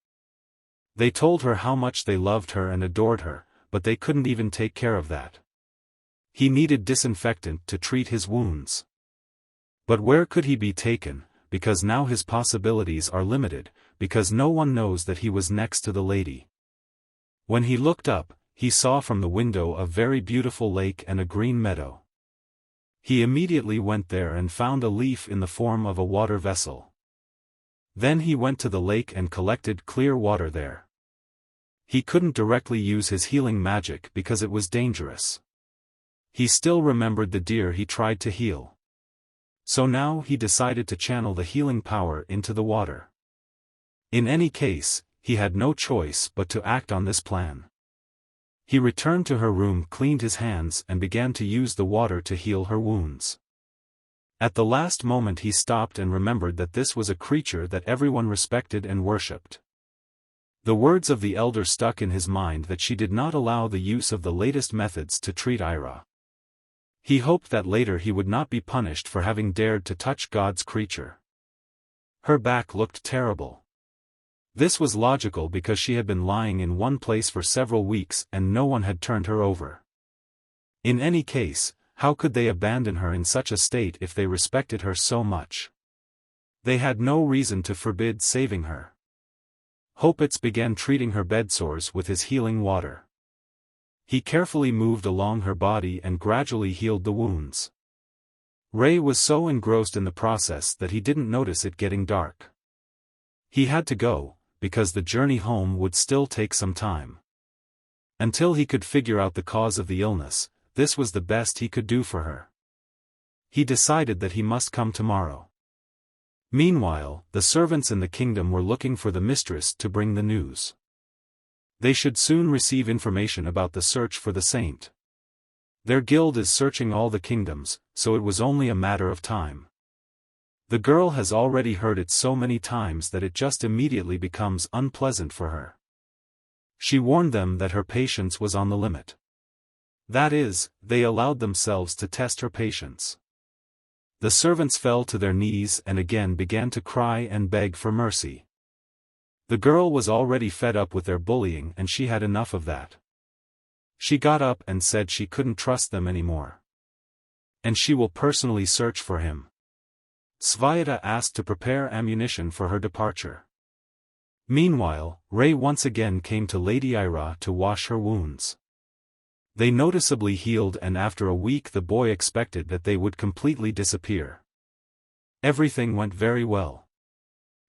They told her how much they loved her and adored her, but they couldn't even take care of that. He needed disinfectant to treat his wounds. But where could he be taken, because now his possibilities are limited, because no one knows that he was next to the lady. When he looked up, he saw from the window a very beautiful lake and a green meadow. He immediately went there and found a leaf in the form of a water vessel. Then he went to the lake and collected clear water there. He couldn't directly use his healing magic because it was dangerous. He still remembered the deer he tried to heal. So now he decided to channel the healing power into the water. In any case, he had no choice but to act on this plan. He returned to her room, cleaned his hands and began to use the water to heal her wounds. At the last moment he stopped and remembered that this was a creature that everyone respected and worshipped. The words of the elder stuck in his mind that she did not allow the use of the latest methods to treat Ira. He hoped that later he would not be punished for having dared to touch God's creature. Her back looked terrible. This was logical because she had been lying in one place for several weeks and no one had turned her over. In any case, how could they abandon her in such a state if they respected her so much? They had no reason to forbid saving her. Hopitz began treating her bedsores with his healing water. He carefully moved along her body and gradually healed the wounds. Ray was so engrossed in the process that he didn't notice it getting dark. He had to go, because the journey home would still take some time. Until he could figure out the cause of the illness, this was the best he could do for her. He decided that he must come tomorrow. Meanwhile, the servants in the kingdom were looking for the mistress to bring the news. They should soon receive information about the search for the saint. Their guild is searching all the kingdoms, so it was only a matter of time. The girl has already heard it so many times that it just immediately becomes unpleasant for her. She warned them that her patience was on the limit. That is, they allowed themselves to test her patience. The servants fell to their knees and again began to cry and beg for mercy. The girl was already fed up with their bullying and she had enough of that. She got up and said she couldn't trust them anymore. And she will personally search for him. Svayata asked to prepare ammunition for her departure. Meanwhile, Ray once again came to Lady Ira to wash her wounds. They noticeably healed and after a week the boy expected that they would completely disappear. Everything went very well.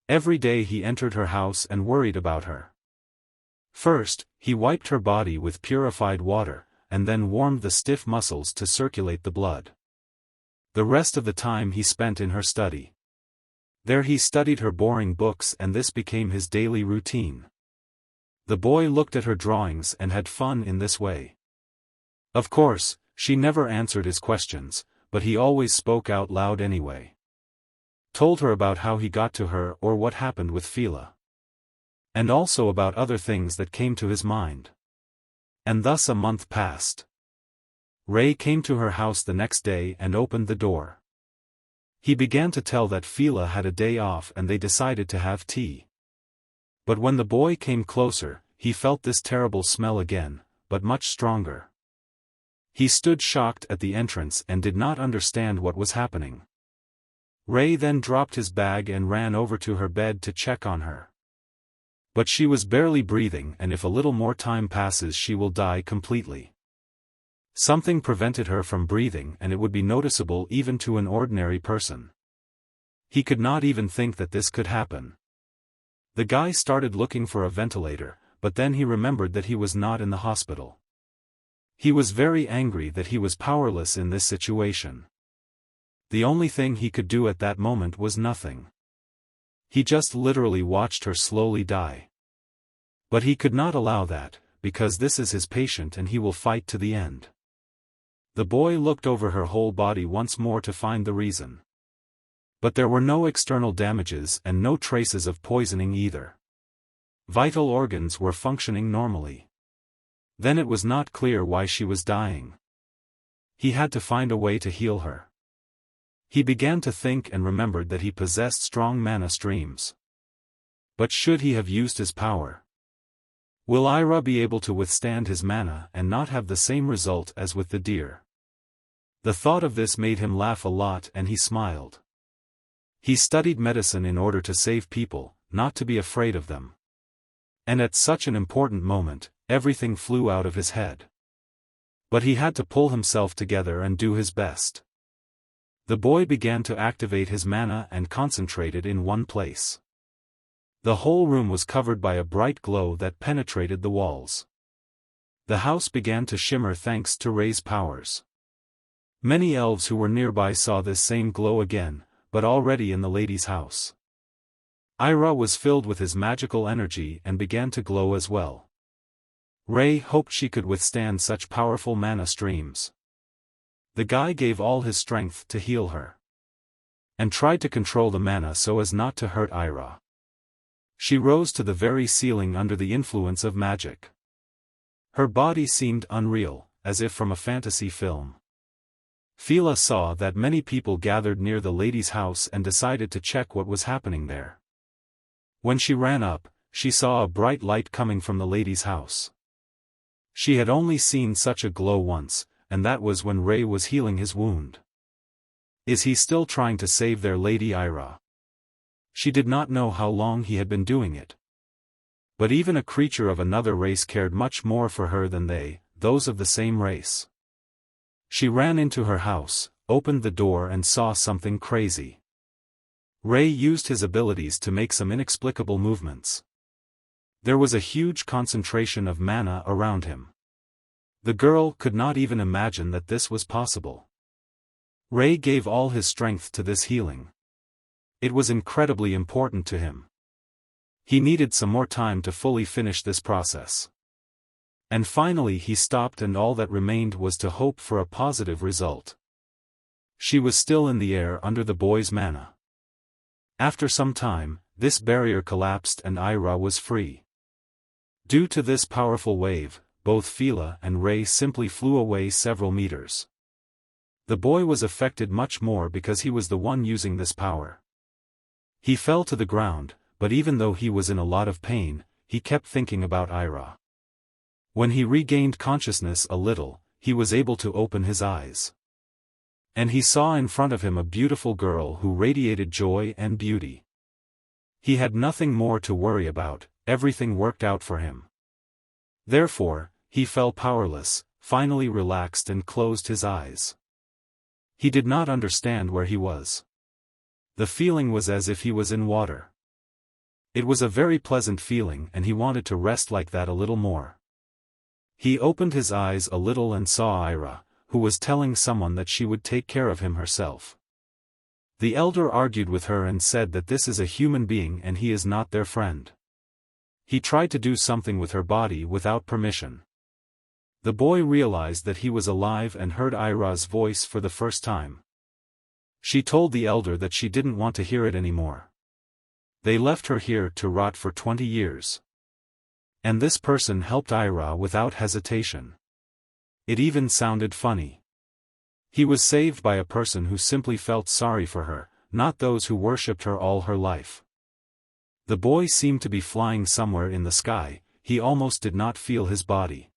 Every day he entered her house and worried about her. First, he wiped her body with purified water, and then warmed the stiff muscles to circulate the blood. The rest of the time he spent in her study. There he studied her boring books and this became his daily routine. The boy looked at her drawings and had fun in this way. Of course, she never answered his questions, but he always spoke out loud anyway. Told her about how he got to her or what happened with Fila. And also about other things that came to his mind. And thus a month passed. Ray came to her house the next day and opened the door. He began to tell that Fila had a day off and they decided to have tea. But when the boy came closer, he felt this terrible smell again, but much stronger. He stood shocked at the entrance and did not understand what was happening. Rei then dropped his bag and ran over to her bed to check on her. But she was barely breathing, and if a little more time passes she will die completely. Something prevented her from breathing, and it would be noticeable even to an ordinary person. He could not even think that this could happen. The guy started looking for a ventilator, but then he remembered that he was not in the hospital. He was very angry that he was powerless in this situation. The only thing he could do at that moment was nothing. He just literally watched her slowly die. But he could not allow that, because this is his patient and he will fight to the end. The boy looked over her whole body once more to find the reason. But there were no external damages and no traces of poisoning either. Vital organs were functioning normally. Then it was not clear why she was dying. He had to find a way to heal her. He began to think and remembered that he possessed strong mana streams. But should he have used his power? Will Ira be able to withstand his mana and not have the same result as with the deer? The thought of this made him laugh a lot, and he smiled. He studied medicine in order to save people, not to be afraid of them. And at such an important moment, everything flew out of his head. But he had to pull himself together and do his best. The boy began to activate his mana and concentrate it in one place. The whole room was covered by a bright glow that penetrated the walls. The house began to shimmer thanks to Rei's powers. Many elves who were nearby saw this same glow again, but already in the lady's house. Ira was filled with his magical energy and began to glow as well. Rei hoped she could withstand such powerful mana streams. The guy gave all his strength to heal her. And tried to control the mana so as not to hurt Ira. She rose to the very ceiling under the influence of magic. Her body seemed unreal, as if from a fantasy film. Fila saw that many people gathered near the lady's house and decided to check what was happening there. When she ran up, she saw a bright light coming from the lady's house. She had only seen such a glow once, and that was when Rei was healing his wound. Is he still trying to save their Lady Ira? She did not know how long he had been doing it. But even a creature of another race cared much more for her than those of the same race. She ran into her house, opened the door and saw something crazy. Rei used his abilities to make some inexplicable movements. There was a huge concentration of mana around him. The girl could not even imagine that this was possible. Rei gave all his strength to this healing. It was incredibly important to him. He needed some more time to fully finish this process. And finally he stopped, and all that remained was to hope for a positive result. She was still in the air under the boy's mana. After some time, this barrier collapsed and Ira was free. Due to this powerful wave, both Fila and Rei simply flew away several meters. The boy was affected much more because he was the one using this power. He fell to the ground, but even though he was in a lot of pain, he kept thinking about Ira. When he regained consciousness a little, he was able to open his eyes. And he saw in front of him a beautiful girl who radiated joy and beauty. He had nothing more to worry about, everything worked out for him. Therefore, he fell powerless, finally relaxed and closed his eyes. He did not understand where he was. The feeling was as if he was in water. It was a very pleasant feeling, and he wanted to rest like that a little more. He opened his eyes a little and saw Ira, who was telling someone that she would take care of him herself. The elder argued with her and said that this is a human being and he is not their friend. He tried to do something with her body without permission. The boy realized that he was alive and heard Ira's voice for the first time. She told the elder that she didn't want to hear it anymore. They left her here to rot for 20 years. And this person helped Ira without hesitation. It even sounded funny. He was saved by a person who simply felt sorry for her, not those who worshipped her all her life. The boy seemed to be flying somewhere in the sky, he almost did not feel his body.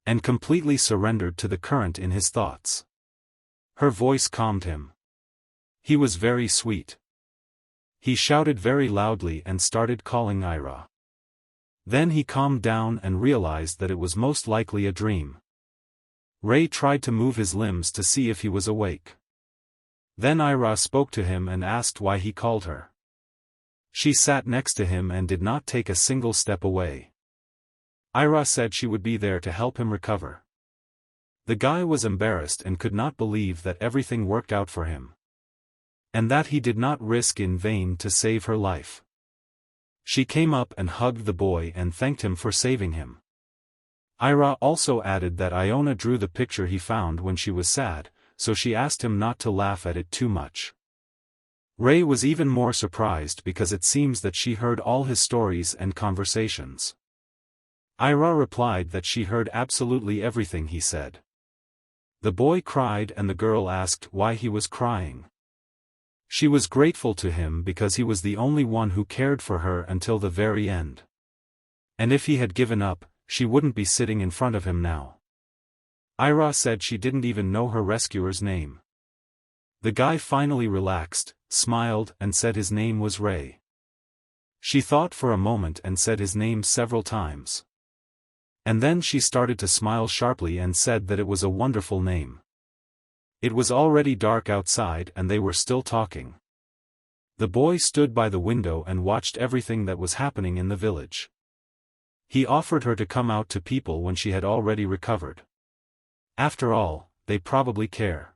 and completely surrendered to the current in his thoughts. Her voice calmed him. He was very sweet. He shouted very loudly and started calling Ira. Then he calmed down and realized that it was most likely a dream. Rei tried to move his limbs to see if he was awake. Then Ira spoke to him and asked why he called her. She sat next to him and did not take a single step away. Ira said she would be there to help him recover. The guy was embarrassed and could not believe that everything worked out for him, and that he did not risk in vain to save her life. She came up and hugged the boy and thanked him for saving him. Ira also added that Iona drew the picture he found when she was sad, so she asked him not to laugh at it too much. Rei was even more surprised because it seems that she heard all his stories and conversations. Ira replied that she heard absolutely everything he said. The boy cried and the girl asked why he was crying. She was grateful to him because he was the only one who cared for her until the very end. And if he had given up, she wouldn't be sitting in front of him now. Ira said she didn't even know her rescuer's name. The guy finally relaxed, smiled and said his name was Rei. She thought for a moment and said his name several times. And then she started to smile sharply and said that it was a wonderful name. It was already dark outside and they were still talking. The boy stood by the window and watched everything that was happening in the village. He offered her to come out to people when she had already recovered. After all, they probably care.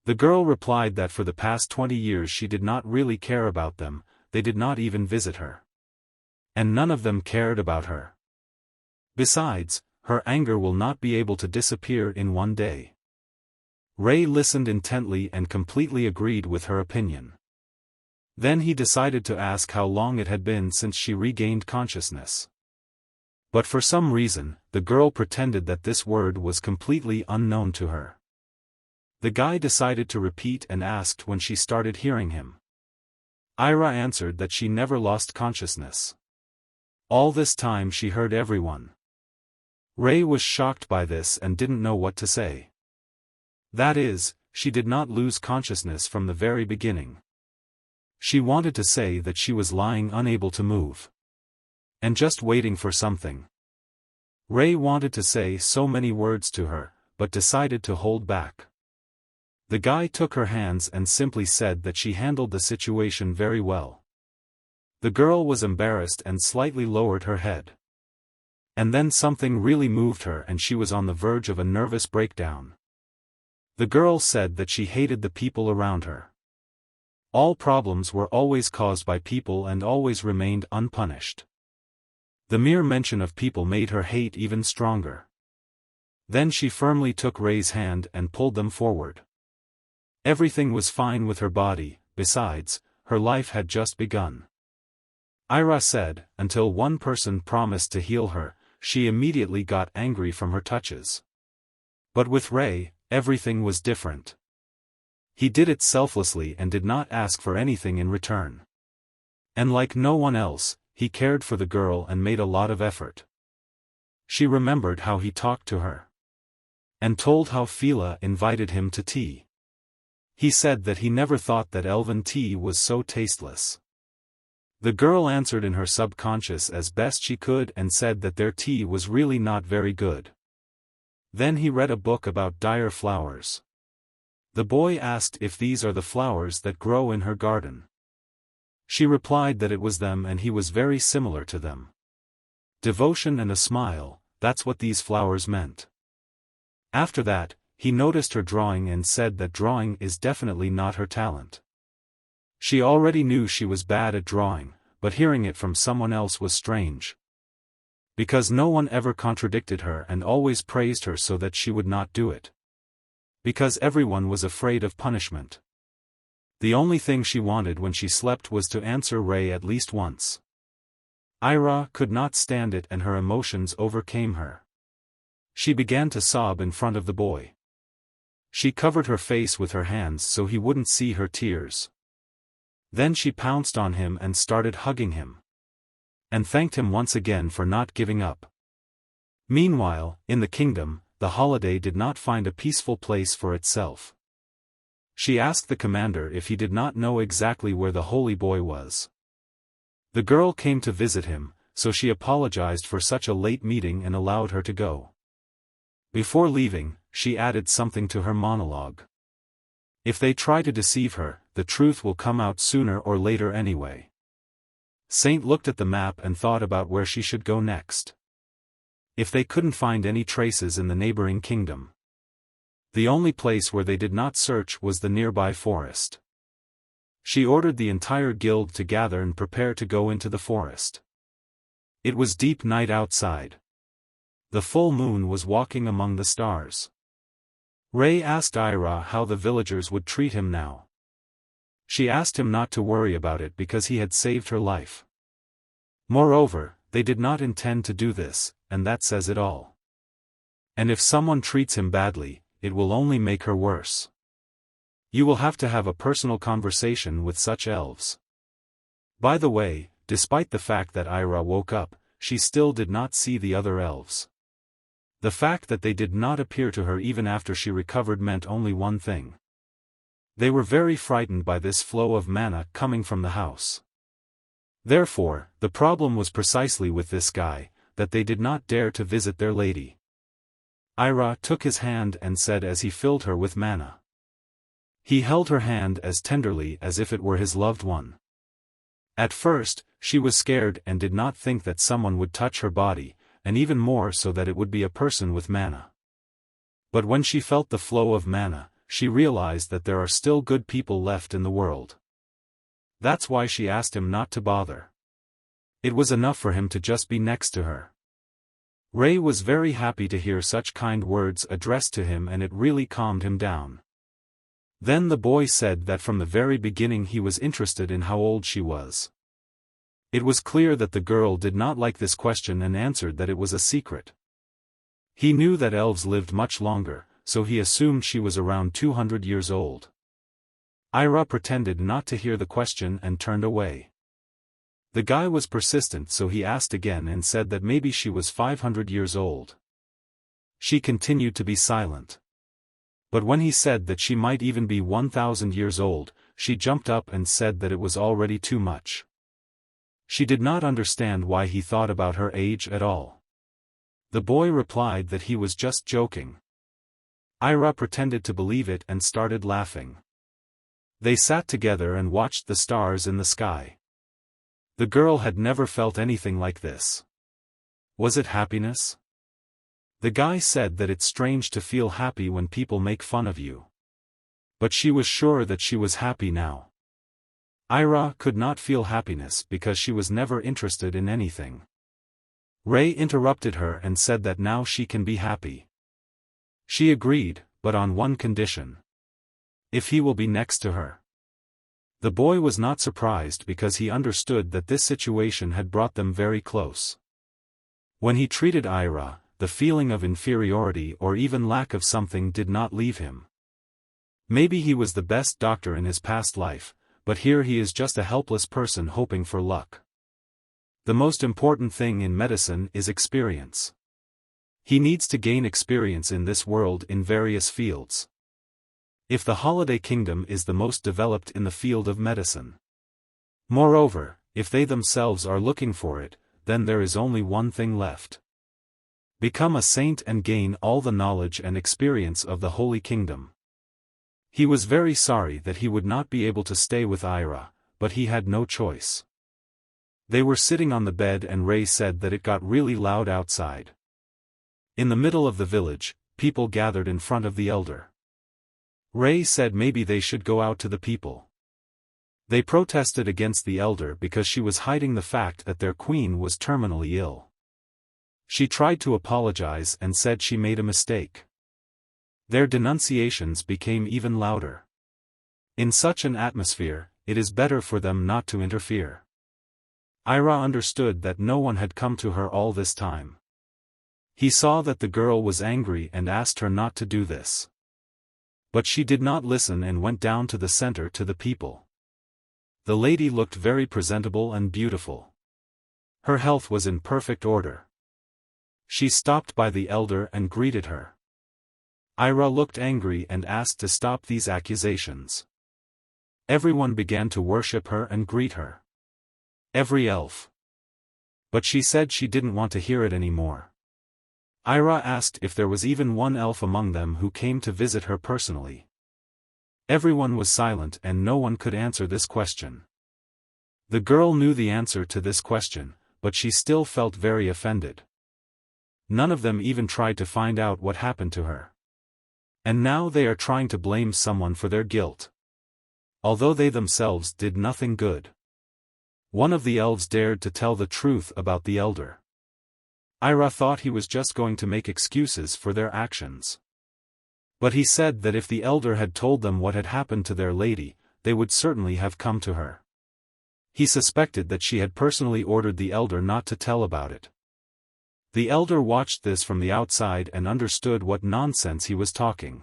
The girl replied that for the past 20 years she did not really care about them, they did not even visit her. And none of them cared about her. Besides, her anger will not be able to disappear in one day. Rei listened intently and completely agreed with her opinion. Then he decided to ask how long it had been since she regained consciousness. But for some reason, the girl pretended that this word was completely unknown to her. The guy decided to repeat and asked when she started hearing him. Ira answered that she never lost consciousness. All this time she heard everyone. Rei was shocked by this and didn't know what to say. That is, she did not lose consciousness from the very beginning. She wanted to say that she was lying unable to move. And just waiting for something. Rei wanted to say so many words to her, but decided to hold back. The guy took her hands and simply said that she handled the situation very well. The girl was embarrassed and slightly lowered her head. And then something really moved her and she was on the verge of a nervous breakdown. The girl said that she hated the people around her. All problems were always caused by people and always remained unpunished. The mere mention of people made her hate even stronger. Then she firmly took Rei's hand and pulled them forward. Everything was fine with her body, besides, her life had just begun. Ira said, until one person promised to heal her, she immediately got angry from her touches. But with Rei, everything was different. He did it selflessly and did not ask for anything in return. And like no one else, he cared for the girl and made a lot of effort. She remembered how he talked to her. And told how Fila invited him to tea. He said that he never thought that elven tea was so tasteless. The girl answered in her subconscious as best she could and said that their tea was really not very good. Then he read a book about dire flowers. The boy asked if these are the flowers that grow in her garden. She replied that it was them and he was very similar to them. Devotion and a smile, that's what these flowers meant. After that, he noticed her drawing and said that drawing is definitely not her talent. She already knew she was bad at drawing, but hearing it from someone else was strange. Because no one ever contradicted her and always praised her so that she would not do it. Because everyone was afraid of punishment. The only thing she wanted when she slept was to answer Rei at least once. Ira could not stand it and her emotions overcame her. She began to sob in front of the boy. She covered her face with her hands so he wouldn't see her tears. Then she pounced on him and started hugging him. And thanked him once again for not giving up. Meanwhile, in the kingdom, the holiday did not find a peaceful place for itself. She asked the commander if he did not know exactly where the holy boy was. The girl came to visit him, so she apologized for such a late meeting and allowed her to go. Before leaving, she added something to her monologue. If they try to deceive her, the truth will come out sooner or later anyway. Saint looked at the map and thought about where she should go next. If they couldn't find any traces in the neighboring kingdom, the only place where they did not search was the nearby forest. She ordered the entire guild to gather and prepare to go into the forest. It was deep night outside. The full moon was walking among the stars. Rei asked Ira how the villagers would treat him now. She asked him not to worry about it because he had saved her life. Moreover, they did not intend to do this, and that says it all. And if someone treats him badly, it will only make her worse. You will have to have a personal conversation with such elves. By the way, despite the fact that Ira woke up, she still did not see the other elves. The fact that they did not appear to her even after she recovered meant only one thing. They were very frightened by this flow of mana coming from the house. Therefore, the problem was precisely with this guy, that they did not dare to visit their lady. Ira took his hand and said as he filled her with mana. He held her hand as tenderly as if it were his loved one. At first, she was scared and did not think that someone would touch her body, and even more so that it would be a person with mana. But when she felt the flow of mana, she realized that there are still good people left in the world. That's why she asked him not to bother. It was enough for him to just be next to her. Rei was very happy to hear such kind words addressed to him, and it really calmed him down. Then the boy said that from the very beginning he was interested in how old she was. It was clear that the girl did not like this question and answered that it was a secret. He knew that elves lived much longer, so he assumed she was around 200 years old. Ira pretended not to hear the question and turned away. The guy was persistent, so he asked again and said that maybe she was 500 years old. She continued to be silent. But when he said that she might even be 1,000 years old, she jumped up and said that it was already too much. She did not understand why he thought about her age at all. The boy replied that he was just joking. Ira pretended to believe it and started laughing. They sat together and watched the stars in the sky. The girl had never felt anything like this. Was it happiness? The guy said that it's strange to feel happy when people make fun of you. But she was sure that she was happy now. Ira could not feel happiness because she was never interested in anything. Rei interrupted her and said that now she can be happy. She agreed, but on one condition. If he will be next to her. The boy was not surprised because he understood that this situation had brought them very close. When he treated Ira, the feeling of inferiority or even lack of something did not leave him. Maybe he was the best doctor in his past life, but here he is just a helpless person hoping for luck. The most important thing in medicine is experience. He needs to gain experience in this world in various fields. If the Holiday Kingdom is the most developed in the field of medicine. Moreover, if they themselves are looking for it, then there is only one thing left. Become a saint and gain all the knowledge and experience of the Holy Kingdom. He was very sorry that he would not be able to stay with Ira, but he had no choice. They were sitting on the bed and Rei said that it got really loud outside. In the middle of the village, people gathered in front of the elder. Rei said maybe they should go out to the people. They protested against the elder because she was hiding the fact that their queen was terminally ill. She tried to apologize and said she made a mistake. Their denunciations became even louder. In such an atmosphere, it is better for them not to interfere. Ira understood that no one had come to her all this time. He saw that the girl was angry and asked her not to do this. But she did not listen and went down to the center to the people. The lady looked very presentable and beautiful. Her health was in perfect order. She stopped by the elder and greeted her. Ira looked angry and asked to stop these accusations. Everyone began to worship her and greet her. Every elf. But she said she didn't want to hear it anymore. Ira asked if there was even one elf among them who came to visit her personally. Everyone was silent and no one could answer this question. The girl knew the answer to this question, but she still felt very offended. None of them even tried to find out what happened to her. And now they are trying to blame someone for their guilt, although they themselves did nothing good. One of the elves dared to tell the truth about the elder. Ira thought he was just going to make excuses for their actions. But he said that if the elder had told them what had happened to their lady, they would certainly have come to her. He suspected that she had personally ordered the elder not to tell about it. The elder watched this from the outside and understood what nonsense he was talking.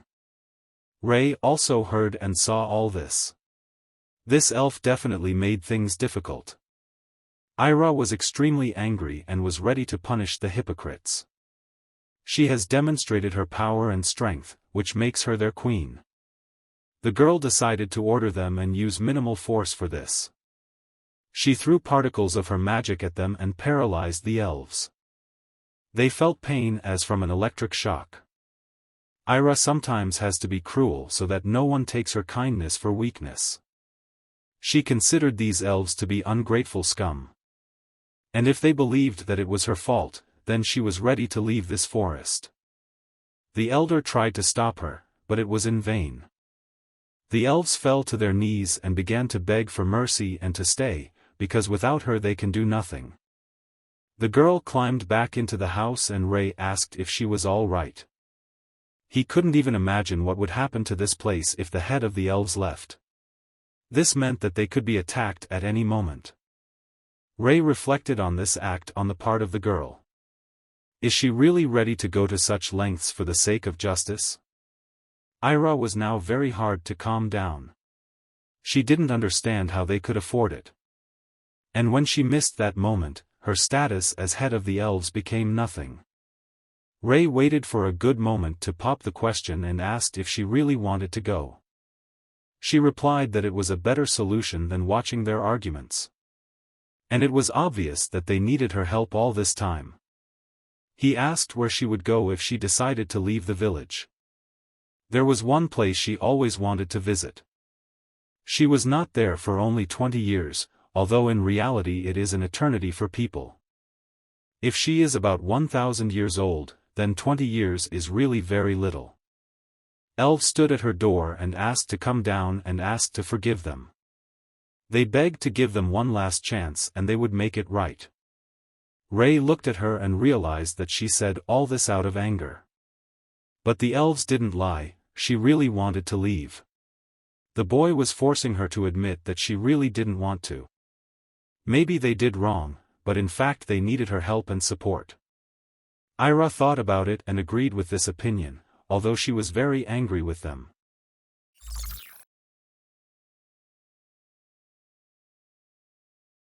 Rei also heard and saw all this. This elf definitely made things difficult. Ira was extremely angry and was ready to punish the hypocrites. She has demonstrated her power and strength, which makes her their queen. The girl decided to order them and use minimal force for this. She threw particles of her magic at them and paralyzed the elves. They felt pain as from an electric shock. Ira sometimes has to be cruel so that no one takes her kindness for weakness. She considered these elves to be ungrateful scum. And if they believed that it was her fault, then she was ready to leave this forest. The elder tried to stop her, but it was in vain. The elves fell to their knees and began to beg for mercy and to stay, because without her they can do nothing. The girl climbed back into the house and Rei asked if she was all right. He couldn't even imagine what would happen to this place if the head of the elves left. This meant that they could be attacked at any moment. Rei reflected on this act on the part of the girl. Is she really ready to go to such lengths for the sake of justice? Ira was now very hard to calm down. She didn't understand how they could afford it. And when she missed that moment, her status as head of the elves became nothing. Rei waited for a good moment to pop the question and asked if she really wanted to go. She replied that it was a better solution than watching their arguments. And it was obvious that they needed her help all this time. He asked where she would go if she decided to leave the village. There was one place she always wanted to visit. She was not there for only 20 years, although in reality it is an eternity for people. If she is about 1,000 years old, then 20 years is really very little. Elves stood at her door and asked to come down and asked to forgive them. They begged to give them one last chance and they would make it right. Rei looked at her and realized that she said all this out of anger. But the elves didn't lie, she really wanted to leave. The boy was forcing her to admit that she really didn't want to. Maybe they did wrong, but in fact they needed her help and support. Ira thought about it and agreed with this opinion, although she was very angry with them.